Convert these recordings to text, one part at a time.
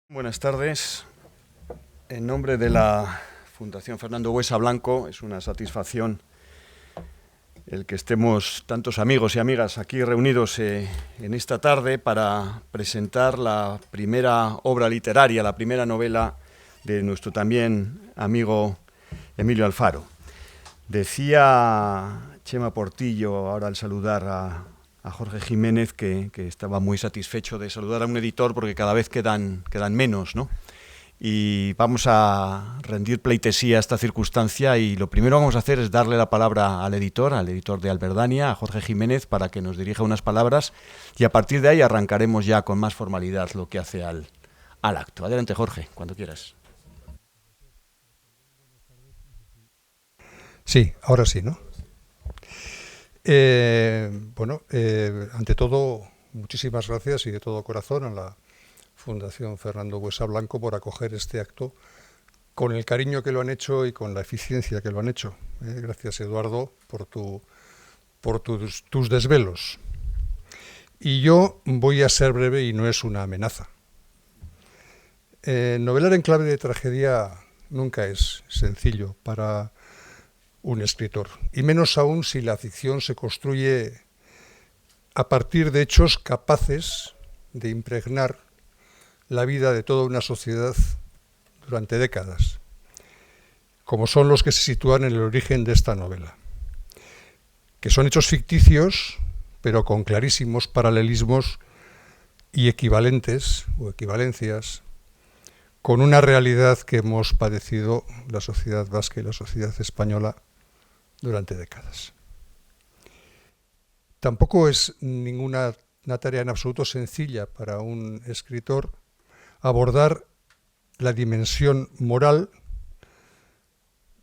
Buenas tardes. En nombre de la Fundación Fernando Buesa Blanco, es una satisfacción el que estemos tantos amigos y amigas aquí reunidos en esta tarde para presentar la primera obra literaria, la primera novela de nuestro también amigo Emilio Alfaro. Decía Chema Portillo, ahora al saludar a Jorge Jiménez, que estaba muy satisfecho de saludar a un editor porque cada vez quedan menos, ¿no? Y vamos a rendir pleitesía a esta circunstancia y lo primero que vamos a hacer es darle la palabra al editor de Alberdania, a Jorge Jiménez, para que nos dirija unas palabras y a partir de ahí arrancaremos ya con más formalidad lo que hace al acto. Adelante, Jorge, cuando quieras. Sí, ahora sí, ¿no? Ante todo, muchísimas gracias y de todo corazón a la Fundación Fernando Buesa Blanco por acoger este acto con el cariño que lo han hecho y con la eficiencia que lo han hecho. Gracias, Eduardo, por tus desvelos. Y yo voy a ser breve y no es una amenaza. Novelar en clave de tragedia nunca es sencillo para un escritor, y menos aún si la ficción se construye a partir de hechos capaces de impregnar la vida de toda una sociedad durante décadas, como son los que se sitúan en el origen de esta novela, que son hechos ficticios, pero con clarísimos paralelismos y equivalentes o equivalencias con una realidad que hemos padecido la sociedad vasca y la sociedad española durante décadas. Tampoco es una tarea en absoluto sencilla para un escritor abordar la dimensión moral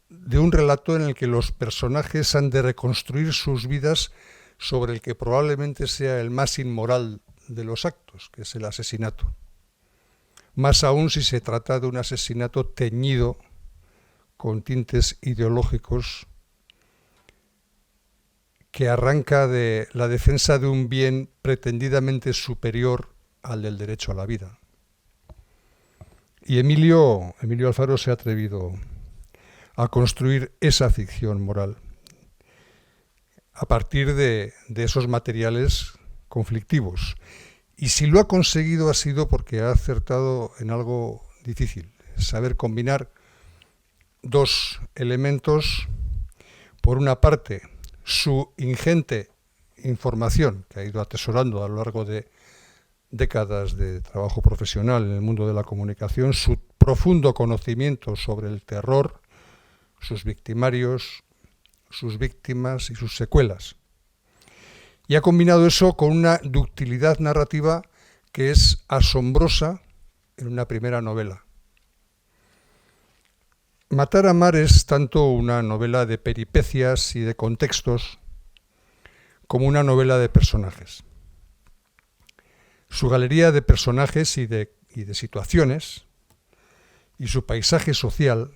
de un relato en el que los personajes han de reconstruir sus vidas sobre el que probablemente sea el más inmoral de los actos, que es el asesinato. Más aún si se trata de un asesinato teñido con tintes ideológicos que arranca de la defensa de un bien pretendidamente superior al del derecho a la vida. Y Emilio Alfaro se ha atrevido a construir esa ficción moral a partir de esos materiales conflictivos. Y si lo ha conseguido ha sido porque ha acertado en algo difícil, saber combinar dos elementos. Por una parte, su ingente información que ha ido atesorando a lo largo de décadas de trabajo profesional en el mundo de la comunicación, su profundo conocimiento sobre el terror, sus victimarios, sus víctimas y sus secuelas. Y ha combinado eso con una ductilidad narrativa que es asombrosa en una primera novela. Matar a Mar es tanto una novela de peripecias y de contextos como una novela de personajes. Su galería de personajes y de situaciones y su paisaje social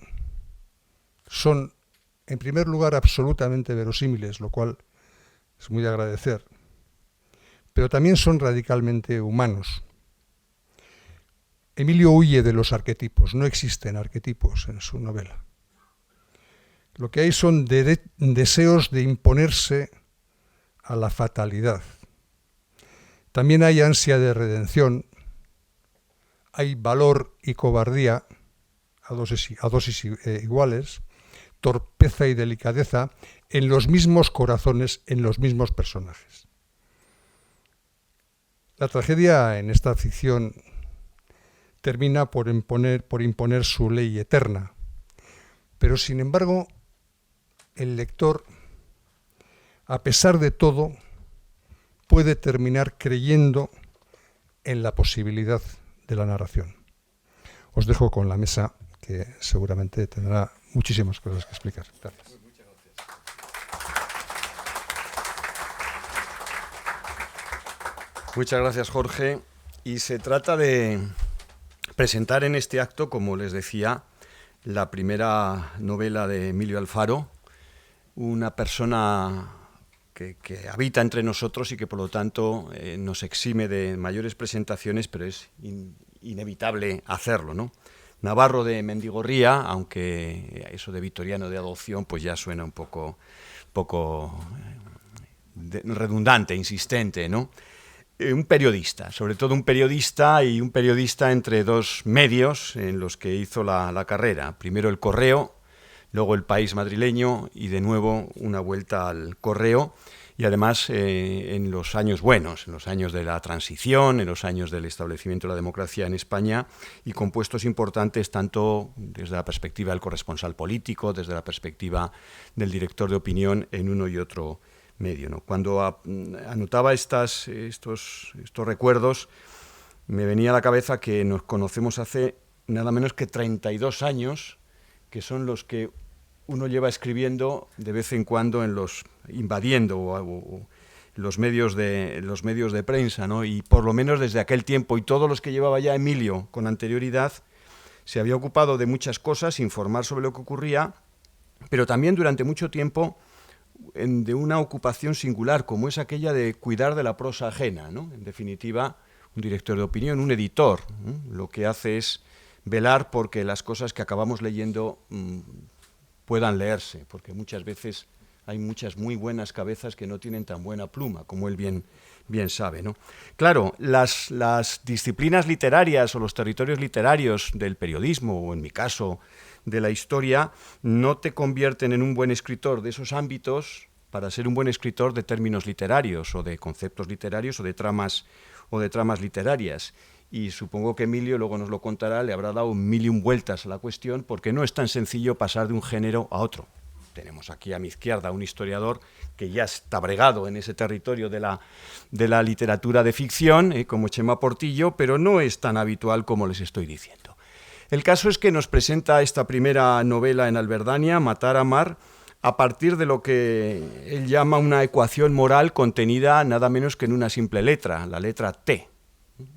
son, en primer lugar, absolutamente verosímiles, lo cual es muy de agradecer, pero también son radicalmente humanos. Emilio huye de los arquetipos, no existen arquetipos en su novela. Lo que hay son deseos de imponerse a la fatalidad. También hay ansia de redención, hay valor y cobardía a dosis iguales, torpeza y delicadeza en los mismos corazones, en los mismos personajes. La tragedia en esta ficción termina por imponer su ley eterna, pero sin embargo el lector, a pesar de todo, puede terminar creyendo en la posibilidad de la narración. Os dejo con la mesa, que seguramente tendrá muchísimas cosas que explicar. Gracias. Muchas gracias, Jorge. Y se trata de presentar en este acto, como les decía, la primera novela de Emilio Alfaro, una persona que habita entre nosotros y que por lo tanto nos exime de mayores presentaciones, pero es inevitable hacerlo, ¿no? Navarro de Mendigorría, aunque eso de vitoriano de adopción pues ya suena un poco redundante, insistente, ¿no? Un periodista, sobre todo un periodista entre dos medios en los que hizo la carrera. Primero El Correo, luego El País madrileño y de nuevo una vuelta al Correo. Y además en los años buenos, en los años de la transición, en los años del establecimiento de la democracia en España, y con puestos importantes tanto desde la perspectiva del corresponsal político, desde la perspectiva del director de opinión en uno y otro medio, ¿no? Cuando anotaba estos recuerdos, me venía a la cabeza que nos conocemos hace nada menos que 32 años, que son los que uno lleva escribiendo de vez en cuando invadiendo los medios de prensa, ¿no? Y por lo menos desde aquel tiempo, y todos los que llevaba ya Emilio con anterioridad, se había ocupado de muchas cosas, informar sobre lo que ocurría, pero también durante mucho tiempo de una ocupación singular, como es aquella de cuidar de la prosa ajena, ¿no? En definitiva, un director de opinión, un editor, ¿no? Lo que hace es velar porque las cosas que acabamos leyendo puedan leerse, porque muchas veces hay muchas muy buenas cabezas que no tienen tan buena pluma, como él bien sabe, ¿no? Claro, las disciplinas literarias o los territorios literarios del periodismo, o en mi caso de la historia, no te convierten en un buen escritor de esos ámbitos para ser un buen escritor de términos literarios o de conceptos literarios o de tramas literarias. Y supongo que Emilio, luego nos lo contará, le habrá dado 1001 vueltas a la cuestión, porque no es tan sencillo pasar de un género a otro. Tenemos aquí a mi izquierda un historiador que ya está bregado en ese territorio de la literatura de ficción, como Chema Portillo, pero no es tan habitual como les estoy diciendo. El caso es que nos presenta esta primera novela en Alberdánia, Matar, Amar, a partir de lo que él llama una ecuación moral contenida nada menos que en una simple letra, la letra T.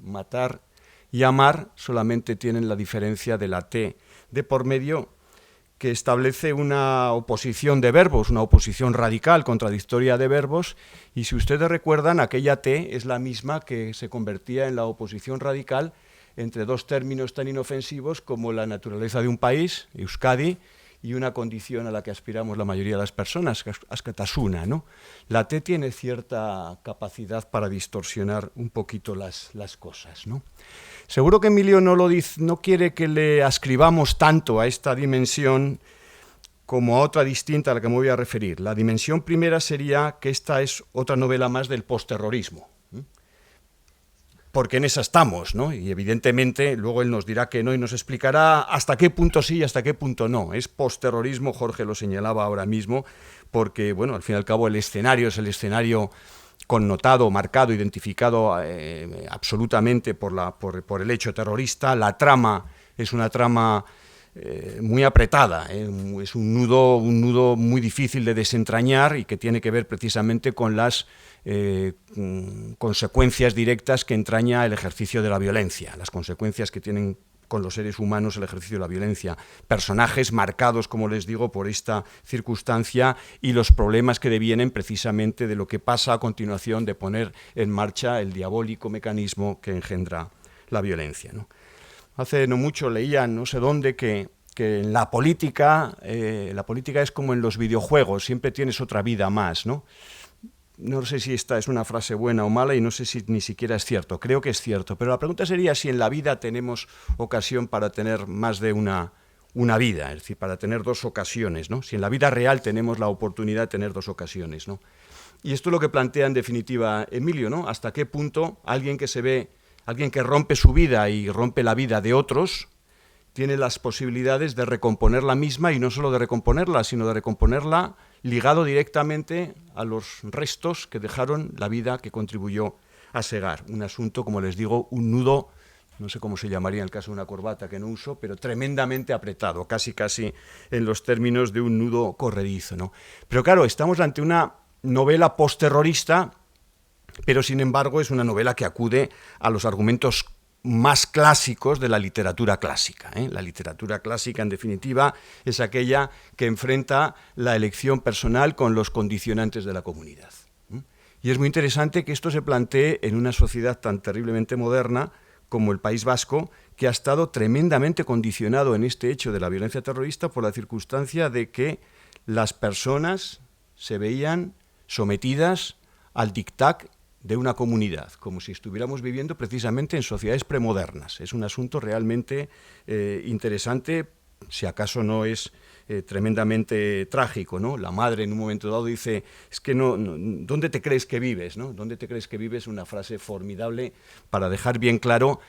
Matar y amar solamente tienen la diferencia de la T de por medio, que establece una oposición de verbos, una oposición radical, contradictoria de verbos, y si ustedes recuerdan, aquella T es la misma que se convertía en la oposición radical entre dos términos tan inofensivos como la naturaleza de un país, Euskadi, y una condición a la que aspiramos la mayoría de las personas, askatasuna, ¿no? La T tiene cierta capacidad para distorsionar un poquito las cosas, ¿no? Seguro que Emilio no quiere que le ascribamos tanto a esta dimensión como a otra distinta a la que me voy a referir. La dimensión primera sería que esta es otra novela más del postterrorismo, porque en esa estamos, ¿no? Y evidentemente luego él nos dirá que no y nos explicará hasta qué punto sí y hasta qué punto no. Es postterrorismo, Jorge lo señalaba ahora mismo, porque, bueno, al fin y al cabo el escenario es el escenario connotado, marcado, identificado absolutamente por el hecho terrorista. La trama es una trama muy apretada, es un nudo muy difícil de desentrañar y que tiene que ver precisamente con las consecuencias directas que entraña el ejercicio de la violencia, las consecuencias que tienen con los seres humanos el ejercicio de la violencia, personajes marcados, como les digo, por esta circunstancia y los problemas que devienen precisamente de lo que pasa a continuación de poner en marcha el diabólico mecanismo que engendra la violencia, ¿no? Hace no mucho leía, no sé dónde, que en la política es como en los videojuegos, siempre tienes otra vida más, ¿no? No sé si esta es una frase buena o mala y no sé si ni siquiera es cierto, creo que es cierto, pero la pregunta sería si en la vida tenemos ocasión para tener más de una vida, es decir, para tener dos ocasiones, ¿no? Si en la vida real tenemos la oportunidad de tener dos ocasiones, ¿no? Y esto es lo que plantea en definitiva Emilio, ¿no? Hasta qué punto alguien que rompe su vida y rompe la vida de otros, tiene las posibilidades de recomponer la misma, y no solo de recomponerla, sino de recomponerla ligado directamente a los restos que dejaron la vida que contribuyó a segar. Un asunto, como les digo, un nudo, no sé cómo se llamaría en el caso de una corbata que no uso, pero tremendamente apretado, casi en los términos de un nudo corredizo, ¿no? Pero claro, estamos ante una novela postterrorista, pero sin embargo es una novela que acude a los argumentos más clásicos de la literatura clásica, ¿eh? La literatura clásica, en definitiva, es aquella que enfrenta la elección personal con los condicionantes de la comunidad. Y es muy interesante que esto se plantee en una sociedad tan terriblemente moderna como el País Vasco, que ha estado tremendamente condicionado en este hecho de la violencia terrorista por la circunstancia de que las personas se veían sometidas al dictat de una comunidad, como si estuviéramos viviendo precisamente en sociedades premodernas. Es un asunto realmente interesante, si acaso no es tremendamente trágico, ¿no? La madre en un momento dado dice, es que ¿dónde te crees que vives? ¿No? ¿Dónde te crees que vives? Una frase formidable para dejar bien claro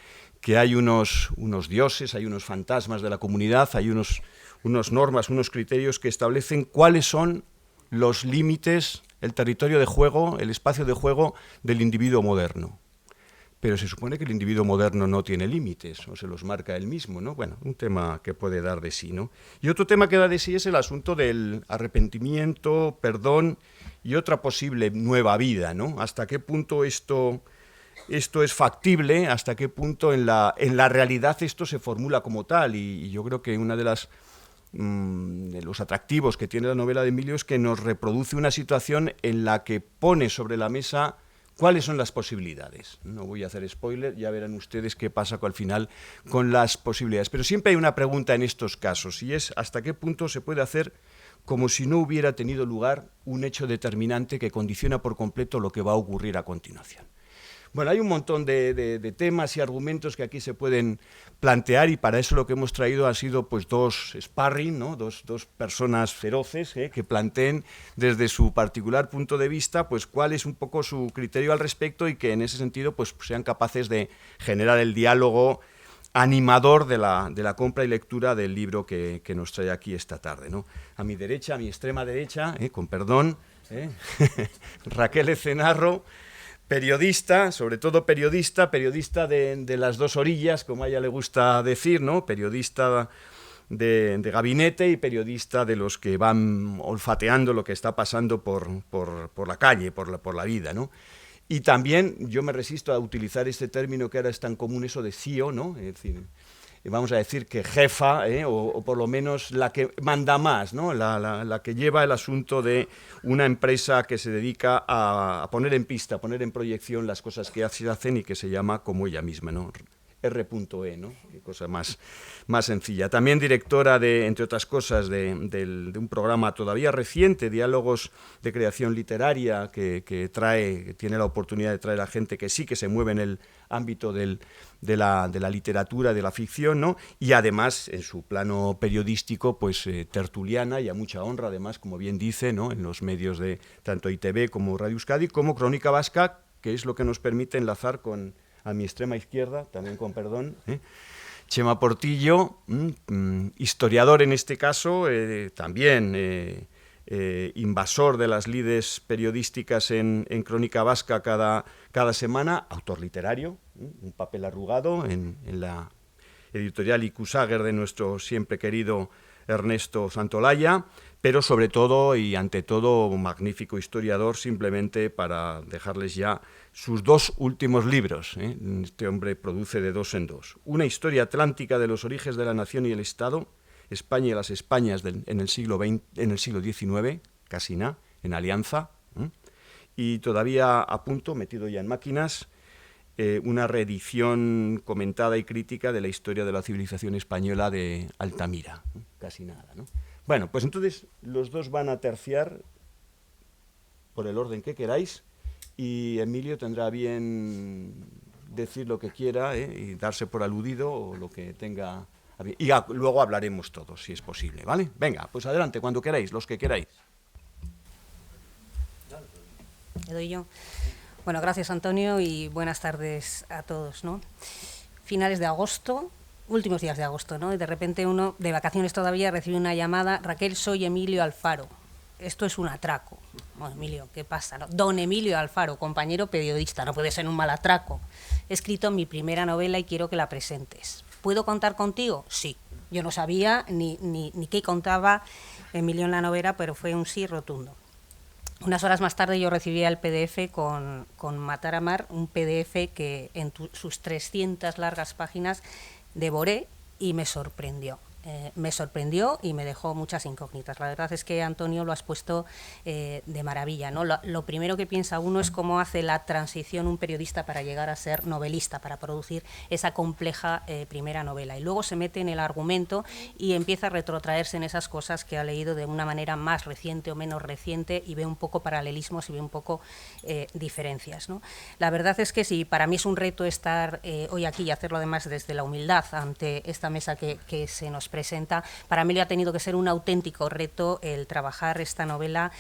que hay unos dioses, hay unos fantasmas de la comunidad, hay unos normas, unos criterios que establecen cuáles son los límites, el territorio de juego, el espacio de juego del individuo moderno. Pero se supone que el individuo moderno no tiene límites, o se los marca él mismo, ¿no? Bueno, un tema que puede dar de sí, ¿no? Y otro tema que da de sí es el asunto del arrepentimiento, perdón y otra posible nueva vida, ¿no? ¿Hasta qué punto esto es factible? ¿Hasta qué punto en la realidad esto se formula como tal? Y yo creo que una de los atractivos que tiene la novela de Emilio es que nos reproduce una situación en la que pone sobre la mesa cuáles son las posibilidades. No voy a hacer spoiler, ya verán ustedes qué pasa al final con las posibilidades. Pero siempre hay una pregunta en estos casos, y es hasta qué punto se puede hacer como si no hubiera tenido lugar un hecho determinante que condiciona por completo lo que va a ocurrir a continuación. Bueno, hay un montón de temas y argumentos que aquí se pueden plantear, y para eso lo que hemos traído ha sido pues dos sparring, ¿no? dos personas feroces que planteen desde su particular punto de vista pues cuál es un poco su criterio al respecto, y que en ese sentido pues sean capaces de generar el diálogo animador de la compra y lectura del libro que nos trae aquí esta tarde, ¿no? A mi derecha, a mi extrema derecha, con perdón, Raquel Ecenarro, periodista, sobre todo periodista de las dos orillas, como a ella le gusta decir, ¿no? Periodista de gabinete y periodista de los que van olfateando lo que está pasando por la calle, por la vida, ¿no? Y también yo me resisto a utilizar este término que ahora es tan común, eso de CEO, ¿no? Es decir, vamos a decir que jefa, o por lo menos la que manda más, ¿no? La que lleva el asunto de una empresa que se dedica a poner en pista, a poner en proyección las cosas que se hacen, y que se llama como ella misma, ¿no? R.E, ¿no? Qué cosa más sencilla. También directora, entre otras cosas, de un programa todavía reciente, Diálogos de Creación Literaria, que tiene la oportunidad de traer a gente que sí que se mueve en el ámbito de la literatura, de la ficción, ¿no? Y además, en su plano periodístico, pues tertuliana, y a mucha honra, además, como bien dice, ¿no? En los medios de tanto ITV como Radio Euskadi, como Crónica Vasca, que es lo que nos permite enlazar con, a mi extrema izquierda, también con perdón, Chema Portillo, historiador en este caso, también invasor de las lides periodísticas en Crónica Vasca cada semana, autor literario, un papel arrugado en la editorial Ikusager de nuestro siempre querido Ernesto Santolaya, pero sobre todo y ante todo un magnífico historiador, simplemente para dejarles ya sus dos últimos libros. Este hombre produce de dos en dos. Una historia atlántica de los orígenes de la nación y el Estado, España y las Españas en el siglo XIX, casi nada, en Alianza, y todavía a punto, metido ya en máquinas, una reedición comentada y crítica de la historia de la civilización española de Altamira, casi nada, ¿no? Bueno, pues entonces los dos van a terciar por el orden que queráis, y Emilio tendrá bien decir lo que quiera, y darse por aludido o lo que tenga a bien. Y luego hablaremos todos, si es posible, ¿vale? Venga, pues adelante, cuando queráis, los que queráis. Le doy yo. Bueno, gracias Antonio y buenas tardes a todos, ¿no? Finales de agosto, últimos días de agosto, ¿no? Y de repente uno, de vacaciones todavía, recibe una llamada: Raquel, soy Emilio Alfaro. Esto es un atraco. Bueno, Emilio, ¿qué pasa? ¿No? Don Emilio Alfaro, compañero periodista, no puede ser un mal atraco. He escrito mi primera novela y quiero que la presentes. ¿Puedo contar contigo? Sí. Yo no sabía ni qué contaba Emilio en la novela, pero fue un sí rotundo. Unas horas más tarde yo recibía el PDF con Matar a Mar, un PDF que en sus 300 largas páginas devoré y me sorprendió. me sorprendió y me dejó muchas incógnitas. La verdad es que, Antonio, lo has puesto de maravilla, ¿no? Lo primero que piensa uno es cómo hace la transición un periodista para llegar a ser novelista, para producir esa compleja primera novela. Y luego se mete en el argumento y empieza a retrotraerse en esas cosas que ha leído de una manera más reciente o menos reciente, y ve un poco paralelismos y ve un poco diferencias, ¿no? La verdad es que sí, para mí es un reto estar hoy aquí y hacerlo además desde la humildad ante esta mesa que se nos presenta. Para mí le ha tenido que ser un auténtico reto el trabajar esta novela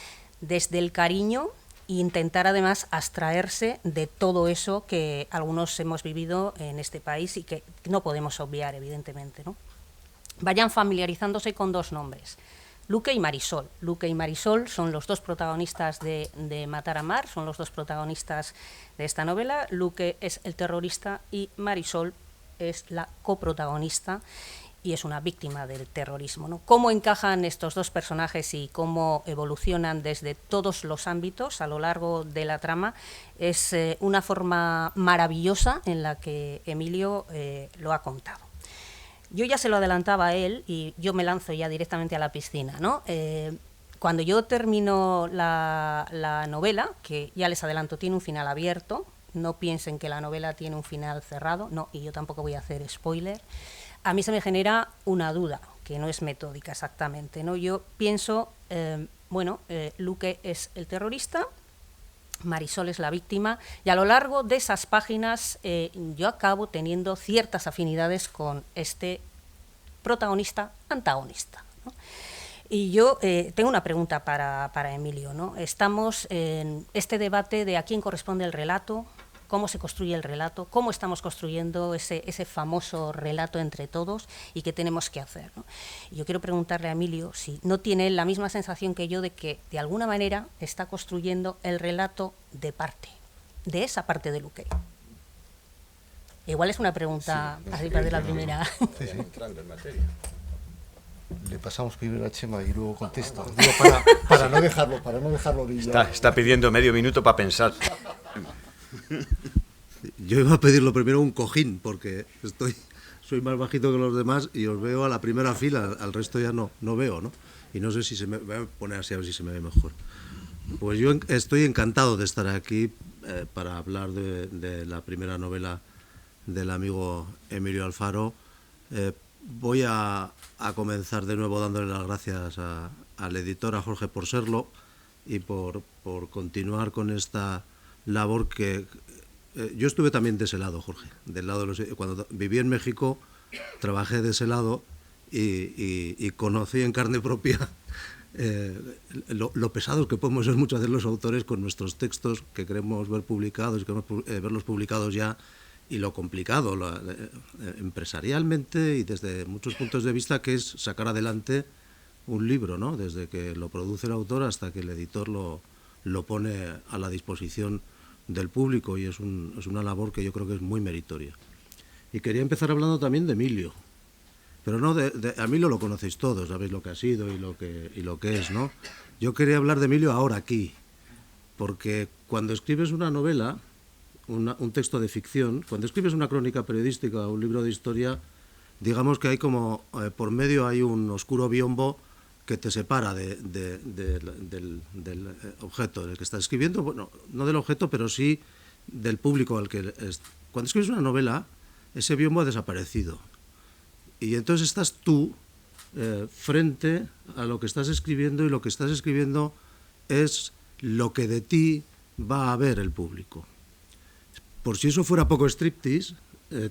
desde el cariño e intentar además abstraerse de todo eso que algunos hemos vivido en este país y que no podemos obviar, evidentemente, ¿no? Vayan familiarizándose con dos nombres: Luque y Marisol. Luque y Marisol son los dos protagonistas de Matar a Mar, son los dos protagonistas de esta novela. Luque es el terrorista y Marisol es la coprotagonista y es una víctima del terrorismo, ¿no? Cómo encajan estos dos personajes y cómo evolucionan desde todos los ámbitos a lo largo de la trama es una forma maravillosa en la que Emilio lo ha contado. Yo ya se lo adelantaba a él y yo me lanzo ya directamente a la piscina, ¿no? Cuando yo termino la novela, que ya les adelanto, tiene un final abierto, no piensen que la novela tiene un final cerrado, no, y yo tampoco voy a hacer spoiler. A mí se me genera una duda, que no es metódica exactamente, ¿no? Yo pienso, Luque es el terrorista, Marisol es la víctima, y a lo largo de esas páginas yo acabo teniendo ciertas afinidades con este protagonista-antagonista, ¿no? Y yo tengo una pregunta para Emilio, ¿no? Estamos en este debate de a quién corresponde el relato, cómo se construye el relato, cómo estamos construyendo ese famoso relato entre todos y qué tenemos que hacer, ¿no? Y yo quiero preguntarle a Emilio si no tiene la misma sensación que yo de que de alguna manera está construyendo el relato de esa parte de Luque. Igual es una pregunta así para la primera. Sí. Entrando en materia. Le pasamos primero a Chema y luego contesta. Digo, para no dejarlo brillante. Está pidiendo medio minuto para pensar. Yo iba a pedir lo primero un cojín, porque soy más bajito que los demás y os veo a la primera fila, al resto ya no veo, ¿no? Y no sé si se me... Voy a poner así a ver si se me ve mejor. Pues yo estoy encantado de estar aquí para hablar de la primera novela del amigo Emilio Alfaro. Voy a comenzar de nuevo dándole las gracias al editor, a Jorge, por serlo y por continuar con esta labor que... yo estuve también de ese lado, Jorge, del lado de los... Cuando viví en México, trabajé de ese lado y conocí en carne propia lo pesados que podemos ser muchas veces los autores con nuestros textos que queremos ver publicados y queremos verlos publicados ya, y lo complicado empresarialmente y desde muchos puntos de vista que es sacar adelante un libro, ¿no? Desde que lo produce el autor hasta que el editor lo pone a la disposición del público, y es una labor que yo creo que es muy meritoria. Y quería empezar hablando también de Emilio, pero no a Emilio lo conocéis todos, sabéis lo que ha sido y lo que es, ¿no? Yo quería hablar de Emilio ahora aquí, porque cuando escribes una novela, un texto de ficción, cuando escribes una crónica periodística o un libro de historia, digamos que hay como por medio hay un oscuro biombo que te separa del objeto del que estás escribiendo, bueno, no del objeto, pero sí del público al que... Cuando escribes una novela, ese biombo ha desaparecido. Y entonces estás tú frente a lo que estás escribiendo, y lo que estás escribiendo es lo que de ti va a ver el público. Por si eso fuera poco striptease,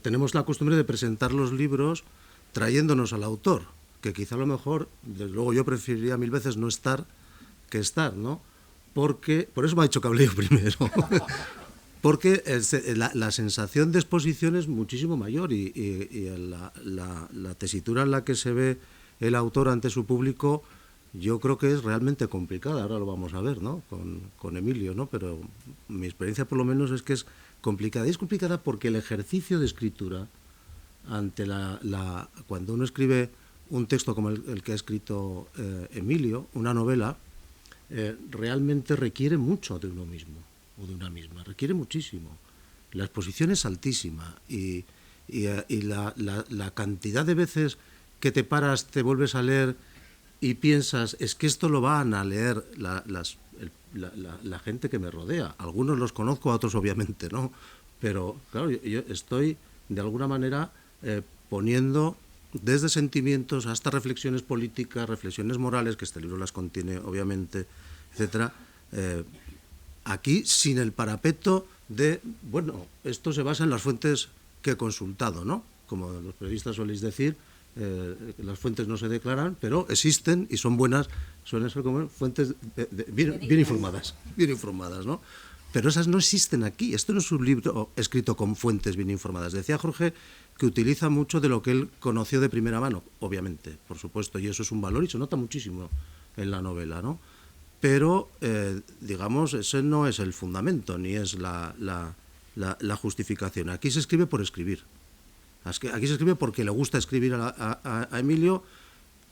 tenemos la costumbre de presentar los libros trayéndonos al autor, que quizá a lo mejor, desde luego yo preferiría 1000 veces no estar que estar, ¿no? Porque, por eso me ha dicho que hablé yo primero, porque la sensación de exposición es muchísimo mayor y la tesitura en la que se ve el autor ante su público, yo creo que es realmente complicada. Ahora lo vamos a ver, ¿no? Con Emilio, ¿no? Pero mi experiencia por lo menos es que es complicada. Y es complicada porque el ejercicio de escritura, ante cuando uno escribe un texto como el que ha escrito Emilio, una novela, realmente requiere mucho de uno mismo o de una misma, requiere muchísimo. La exposición es altísima y la cantidad de veces que te paras, te vuelves a leer y piensas, es que esto lo van a leer la gente que me rodea. Algunos los conozco, a otros obviamente no, pero claro, yo estoy de alguna manera poniendo desde sentimientos hasta reflexiones políticas, reflexiones morales, que este libro las contiene obviamente, etcétera, aquí sin el parapeto de, bueno, esto se basa en las fuentes que he consultado, ¿no? Como los periodistas soléis decir, las fuentes no se declaran, pero existen y son buenas, suelen ser como fuentes bien informadas, ¿no? Pero esas no existen aquí. Esto no es un libro escrito con fuentes bien informadas. Decía Jorge que utiliza mucho de lo que él conoció de primera mano, obviamente, por supuesto, y eso es un valor y se nota muchísimo en la novela, ¿no? Pero, digamos, ese no es el fundamento, ni es la justificación. Aquí se escribe por escribir. Aquí se escribe porque le gusta escribir a Emilio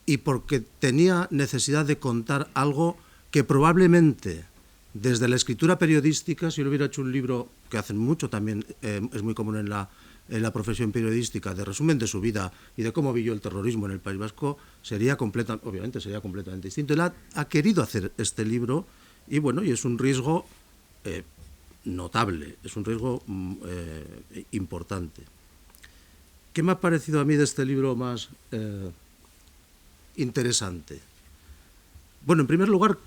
y porque tenía necesidad de contar algo que probablemente desde la escritura periodística, si él hubiera hecho un libro, que hacen mucho también, es muy común en la profesión periodística, de resumen de su vida y de cómo vivió el terrorismo en el País Vasco, obviamente sería completamente distinto. Él ha querido hacer este libro y bueno, y es un riesgo notable, es un riesgo importante. ¿Qué me ha parecido a mí de este libro más interesante? Bueno, en primer lugar,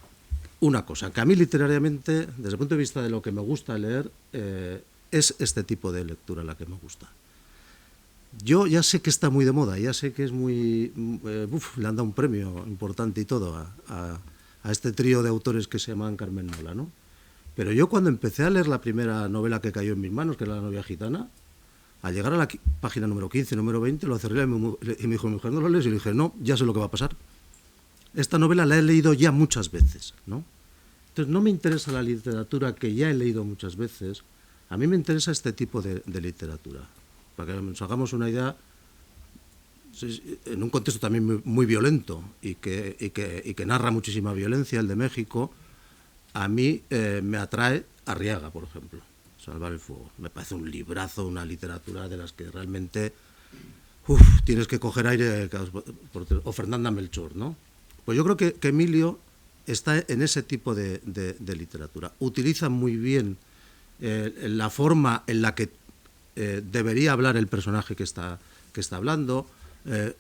una cosa, que a mí literariamente, desde el punto de vista de lo que me gusta leer, es este tipo de lectura la que me gusta. Yo ya sé que está muy de moda, ya sé que es muy... le han dado un premio importante y todo a este trío de autores que se llaman Carmen Nola, ¿no? Pero yo cuando empecé a leer la primera novela que cayó en mis manos, que era La novia gitana, al llegar a la página número 15, número 20, lo cerré y me dijo, mi mujer, ¿no lo lees? Y le dije, no, ya sé lo que va a pasar. Esta novela la he leído ya muchas veces, ¿no? Entonces no me interesa la literatura que ya he leído muchas veces, a mí me interesa este tipo de literatura. Para que nos hagamos una idea, en un contexto también muy violento y que narra muchísima violencia, el de México, a mí me atrae Arriaga, por ejemplo. Salvar el fuego. Me parece un librazo, una literatura de las que realmente tienes que coger aire, o Fernanda Melchor, ¿no? Pues yo creo que Emilio está en ese tipo de literatura. Utiliza muy bien la forma en la que debería hablar el personaje que está hablando,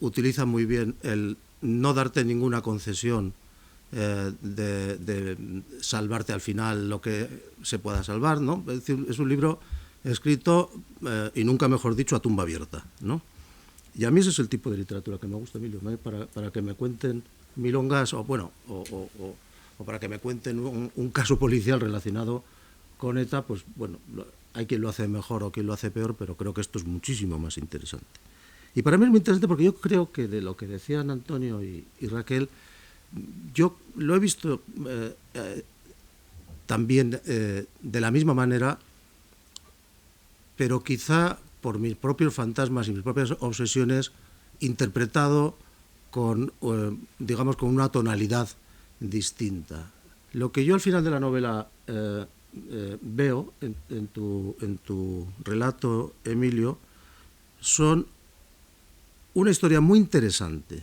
utiliza muy bien el no darte ninguna concesión, de salvarte al final lo que se pueda salvar, ¿no? Es decir, es un libro escrito, y nunca mejor dicho, a tumba abierta, ¿no? Y a mí ese es el tipo de literatura que me gusta, Emilio, ¿no? Para que me cuenten milongas, o para que me cuenten un caso policial relacionado con ETA, pues bueno, hay quien lo hace mejor o quien lo hace peor, pero creo que esto es muchísimo más interesante. Y para mí es muy interesante porque yo creo que de lo que decían Antonio y Raquel, yo lo he visto también de la misma manera, pero quizá por mis propios fantasmas y mis propias obsesiones, interpretado con, digamos, con una tonalidad distinta. Lo que yo al final de la novela veo en tu relato, Emilio, son una historia muy interesante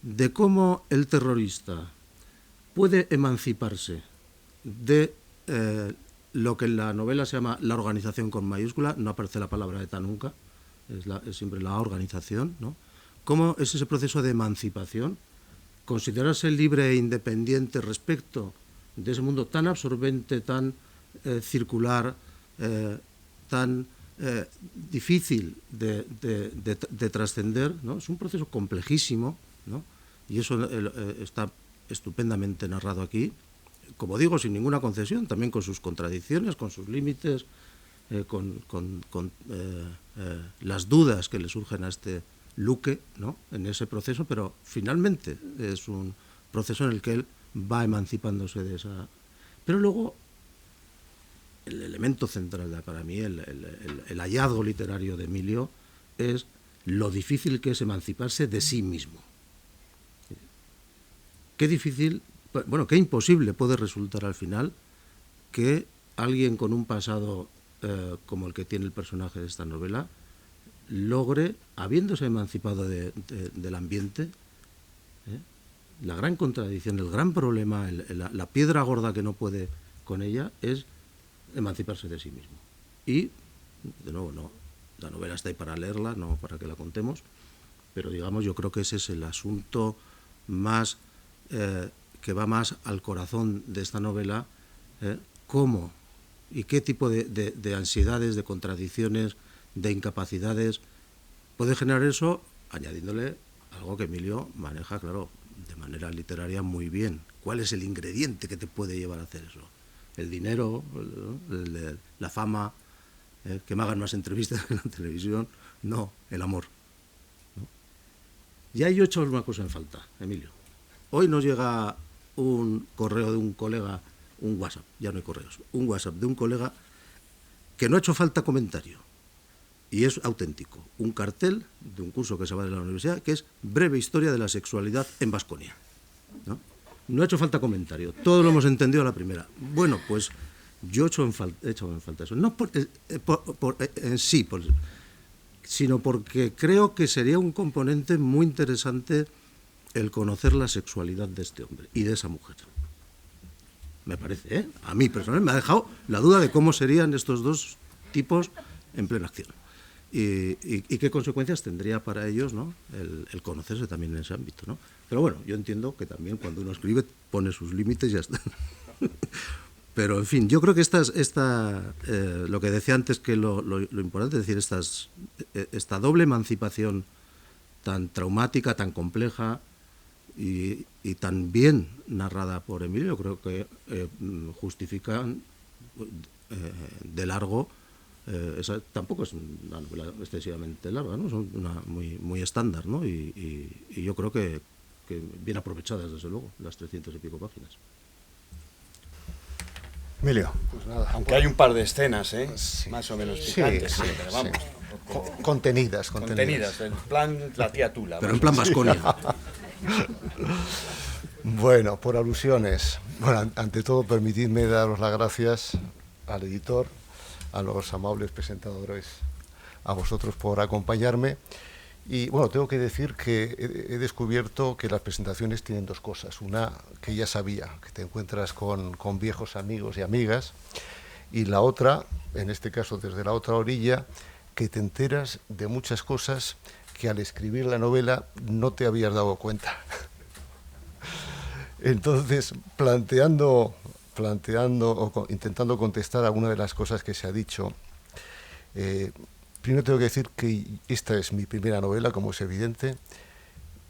de cómo el terrorista puede emanciparse de lo que en la novela se llama la organización con mayúscula, no aparece la palabra ETA nunca, es siempre la organización, ¿no? Cómo es ese proceso de emancipación, considerarse libre e independiente respecto de ese mundo tan absorbente, tan circular, tan difícil de trascender, ¿no? Es un proceso complejísimo, ¿no? Y eso está estupendamente narrado aquí, como digo, sin ninguna concesión, también con sus contradicciones, con sus límites, con las dudas que le surgen a este Luque, ¿no? En ese proceso, pero finalmente es un proceso en el que él va emancipándose de esa... Pero luego, el elemento central para mí, el hallazgo literario de Emilio, es lo difícil que es emanciparse de sí mismo. Qué difícil, bueno, qué imposible puede resultar al final que alguien con un pasado como el que tiene el personaje de esta novela logre, habiéndose emancipado del ambiente, la gran contradicción, el gran problema, la piedra gorda que no puede con ella es emanciparse de sí mismo. Y, de nuevo, no, la novela está ahí para leerla, no para que la contemos, pero digamos, yo creo que ese es el asunto más que va más al corazón de esta novela, cómo y qué tipo de ansiedades, de contradicciones, de incapacidades puede generar eso, añadiéndole algo que Emilio maneja, claro, de manera literaria muy bien. ¿Cuál es el ingrediente que te puede llevar a hacer eso? El dinero, la fama, que me hagan más entrevistas en la televisión. No, el amor, ¿no? Ya yo he hecho una cosa en falta, Emilio. Hoy nos llega un correo de un colega, un WhatsApp, ya no hay correos, un WhatsApp de un colega que no ha hecho falta comentario. Y es auténtico. Un cartel de un curso que se va de la universidad, que es Breve historia de la sexualidad en Baskonia, ¿no? No ha hecho falta comentario. Todo lo hemos entendido a la primera. Bueno, pues yo he hecho en falta eso. No en sí, sino porque creo que sería un componente muy interesante el conocer la sexualidad de este hombre y de esa mujer. Me parece, ¿eh? A mí personalmente me ha dejado la duda de cómo serían estos dos tipos en plena acción. Y qué consecuencias tendría para ellos, ¿no?, el conocerse también en ese ámbito, ¿no? Pero bueno, yo entiendo que también cuando uno escribe pone sus límites y ya está. Pero, en fin, yo creo que lo que decía antes, que lo importante es decir, esta doble emancipación tan traumática, tan compleja y tan bien narrada por Emilio, creo que justifican de largo. Esa tampoco es una novela excesivamente larga, ¿no? Es una muy estándar, ¿no? Y yo creo que bien aprovechadas, desde luego, las 300 y pico páginas. Emilio, Pues nada, aunque hay un par de escenas, sí, más o menos sí, picantes, sí, pero vamos, contenidas. en plan la tía Tula. Pero en plan Baskonia. Bueno, por alusiones. Bueno, ante todo, permitidme daros las gracias al editor, a los amables presentadores, a vosotros por acompañarme. Y bueno, tengo que decir que he descubierto que las presentaciones tienen dos cosas. Una, que ya sabía, que te encuentras con viejos amigos y amigas. Y la otra, en este caso desde la otra orilla, que te enteras de muchas cosas que al escribir la novela no te habías dado cuenta. Entonces, planteando o intentando contestar alguna de las cosas que se ha dicho, primero tengo que decir que esta es mi primera novela, como es evidente,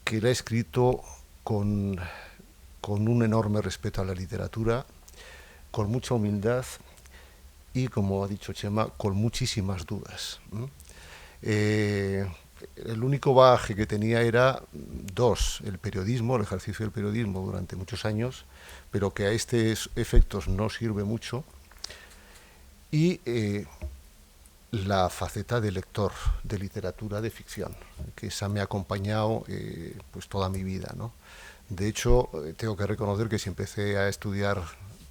que la he escrito con un enorme respeto a la literatura, con mucha humildad y, como ha dicho Chema, con muchísimas dudas. El único bagaje que tenía era el periodismo, el ejercicio del periodismo durante muchos años, pero que a estos efectos no sirve mucho, y la faceta de lector de literatura de ficción, que esa me ha acompañado pues toda mi vida, ¿no? De hecho, tengo que reconocer que si empecé a estudiar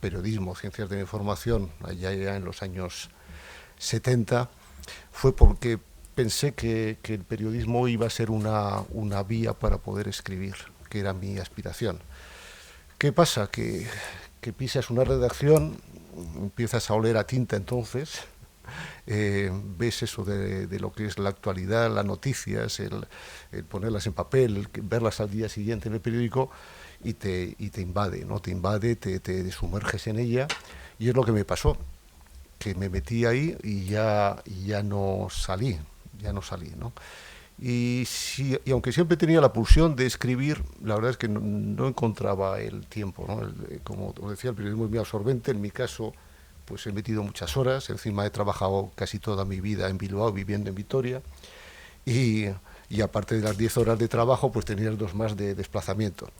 periodismo, ciencias de la información, allá ya en los años 70, fue porque pensé que el periodismo iba a ser una vía para poder escribir, que era mi aspiración. ¿Qué pasa? Que pisas una redacción, empiezas a oler a tinta entonces, ves eso de lo que es la actualidad, las noticias, el ponerlas en papel, verlas al día siguiente en el periódico, y te invade, ¿no? Te sumerges en ella, y es lo que me pasó, que me metí ahí y ya no salí, ¿no? Y aunque siempre tenía la pulsión de escribir, la verdad es que no encontraba el tiempo, ¿no? Como os decía, el periodismo es muy absorbente. En mi caso, pues he metido muchas horas. Encima he trabajado casi toda mi vida en Bilbao, viviendo en Vitoria. Y aparte de las 10 horas de trabajo, pues tenía 2 más de desplazamiento.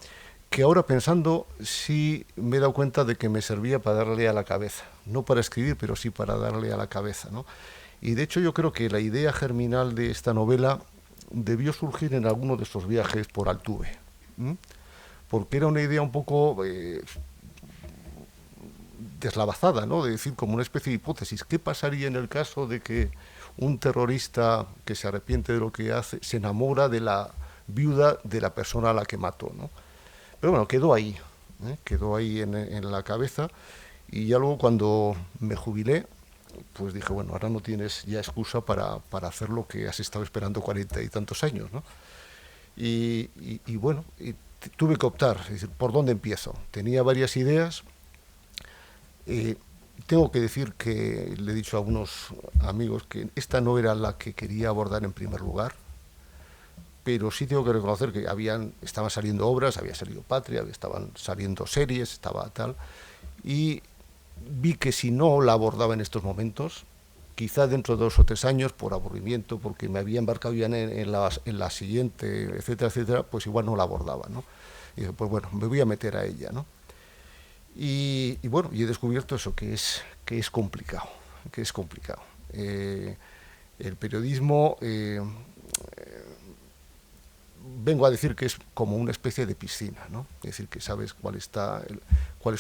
Que ahora, pensando, sí me he dado cuenta de que me servía para darle a la cabeza. No para escribir, pero sí para darle a la cabeza, ¿no? Y de hecho yo creo que la idea germinal de esta novela debió surgir en alguno de estos viajes por Altuve, porque era una idea un poco deslavazada, ¿no? De decir, como una especie de hipótesis, ¿qué pasaría en el caso de que un terrorista que se arrepiente de lo que hace se enamora de la viuda de la persona a la que mató, ¿no? Pero bueno, quedó ahí en la cabeza, y ya luego cuando me jubilé, pues dije, bueno, ahora no tienes ya excusa para hacer lo que has estado esperando 40 y tantos años, ¿no? Y bueno, tuve que optar, es decir, ¿por dónde empiezo? Tenía varias ideas. Tengo que decir que le he dicho a unos amigos que esta no era la que quería abordar en primer lugar, pero sí tengo que reconocer que estaban saliendo obras, había salido Patria, estaban saliendo series, estaba tal, y vi que si no la abordaba en estos momentos, quizá dentro de 2 o 3 años, por aburrimiento, porque me había embarcado ya en la siguiente, etcétera, etcétera, pues igual no la abordaba, ¿no? Y dije, pues bueno, me voy a meter a ella, ¿no? Y bueno, y he descubierto eso, que es complicado, el periodismo, vengo a decir que es como una especie de piscina, ¿no? Es decir, que sabes cuáles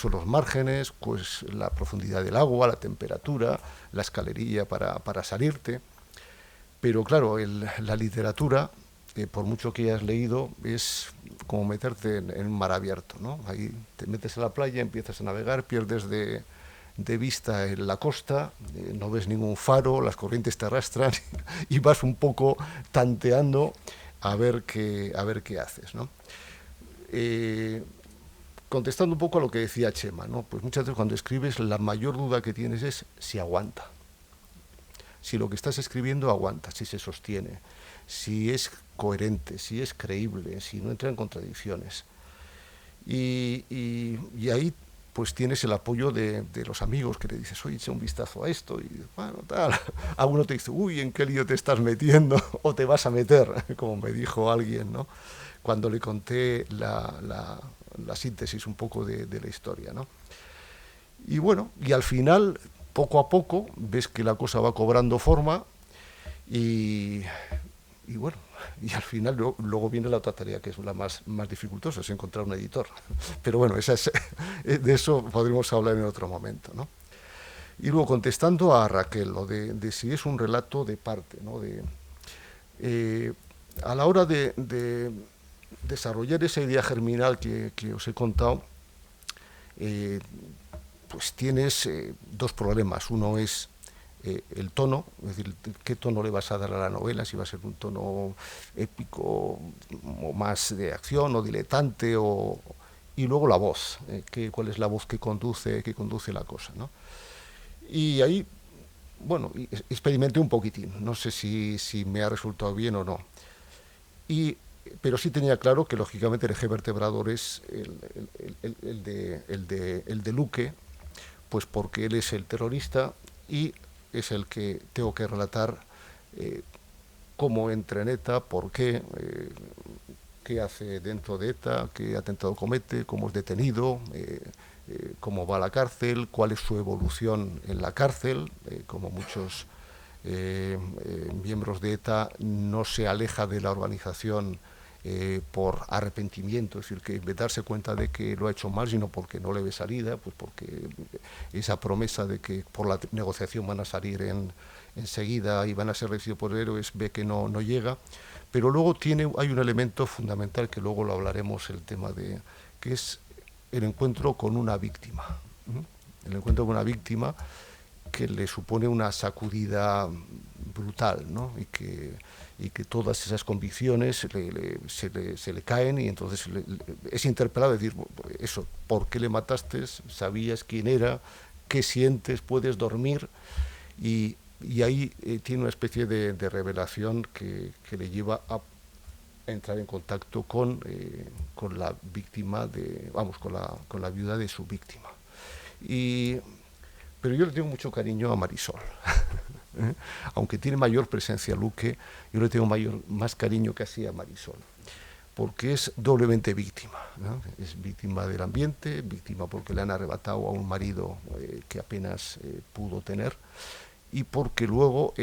son los márgenes, pues la profundidad del agua, la temperatura, la escalerilla para salirte. Pero claro, la literatura, por mucho que hayas leído, es como meterte en un mar abierto, ¿no? Ahí te metes a la playa, empiezas a navegar, pierdes de vista en la costa, no ves ningún faro, las corrientes te arrastran y vas un poco tanteando a ver qué haces, ¿no? Contestando un poco a lo que decía Chema, ¿no? Pues muchas veces cuando escribes la mayor duda que tienes es si aguanta. Si lo que estás escribiendo aguanta, si se sostiene, si es coherente, si es creíble, si no entra en contradicciones. Y ahí pues tienes el apoyo de los amigos que le dices, oye, echa un vistazo a esto, y bueno, tal. Alguno te dice, uy, ¿en qué lío te estás metiendo? O te vas a meter, como me dijo alguien, ¿no? Cuando le conté la síntesis un poco de la historia, ¿no? Y bueno, y al final, poco a poco, ves que la cosa va cobrando forma, y bueno, y al final luego viene la otra tarea, que es la más dificultosa, es encontrar un editor. Pero bueno, de eso podremos hablar en otro momento, ¿no? Y luego, contestando a Raquel, lo de si es un relato de parte, ¿no? A la hora de desarrollar esa idea germinal que os he contado, pues tienes 2 problemas. Uno es el tono, es decir, qué tono le vas a dar a la novela, si va a ser un tono épico o más de acción o diletante, y luego la voz, cuál es la voz que conduce la cosa, ¿no? Y ahí, bueno, experimenté un poquitín, no sé si me ha resultado bien o no, pero sí tenía claro que lógicamente el eje vertebrador es el de Luque, pues porque él es el terrorista y es el que tengo que relatar cómo entra en ETA, por qué, qué hace dentro de ETA, qué atentado comete, cómo es detenido, cómo va a la cárcel, cuál es su evolución en la cárcel, como muchos miembros de ETA no se aleja de la organización por arrepentimiento, es decir, que en vez de darse cuenta de que lo ha hecho mal, sino porque no le ve salida, pues porque esa promesa de que por la negociación van a salir enseguida y van a ser recibidos por héroes, ve que no llega. Pero luego hay un elemento fundamental que luego lo hablaremos, el tema que es el encuentro con una víctima. El encuentro con una víctima que le supone una sacudida brutal, ¿no? Y que todas esas convicciones se le caen, y entonces es interpelado, decir, eso, ¿por qué le mataste? ¿Sabías quién era? ¿Qué sientes? ¿Puedes dormir? Y ahí tiene una especie de revelación que le lleva a entrar en contacto con la víctima, con la viuda de su víctima. Pero yo le tengo mucho cariño a Marisol. Aunque tiene mayor presencia Luque, yo le tengo más cariño casi a Marisol, porque es doblemente víctima, ¿no? Es víctima del ambiente, víctima porque le han arrebatado a un marido que apenas pudo tener, y porque luego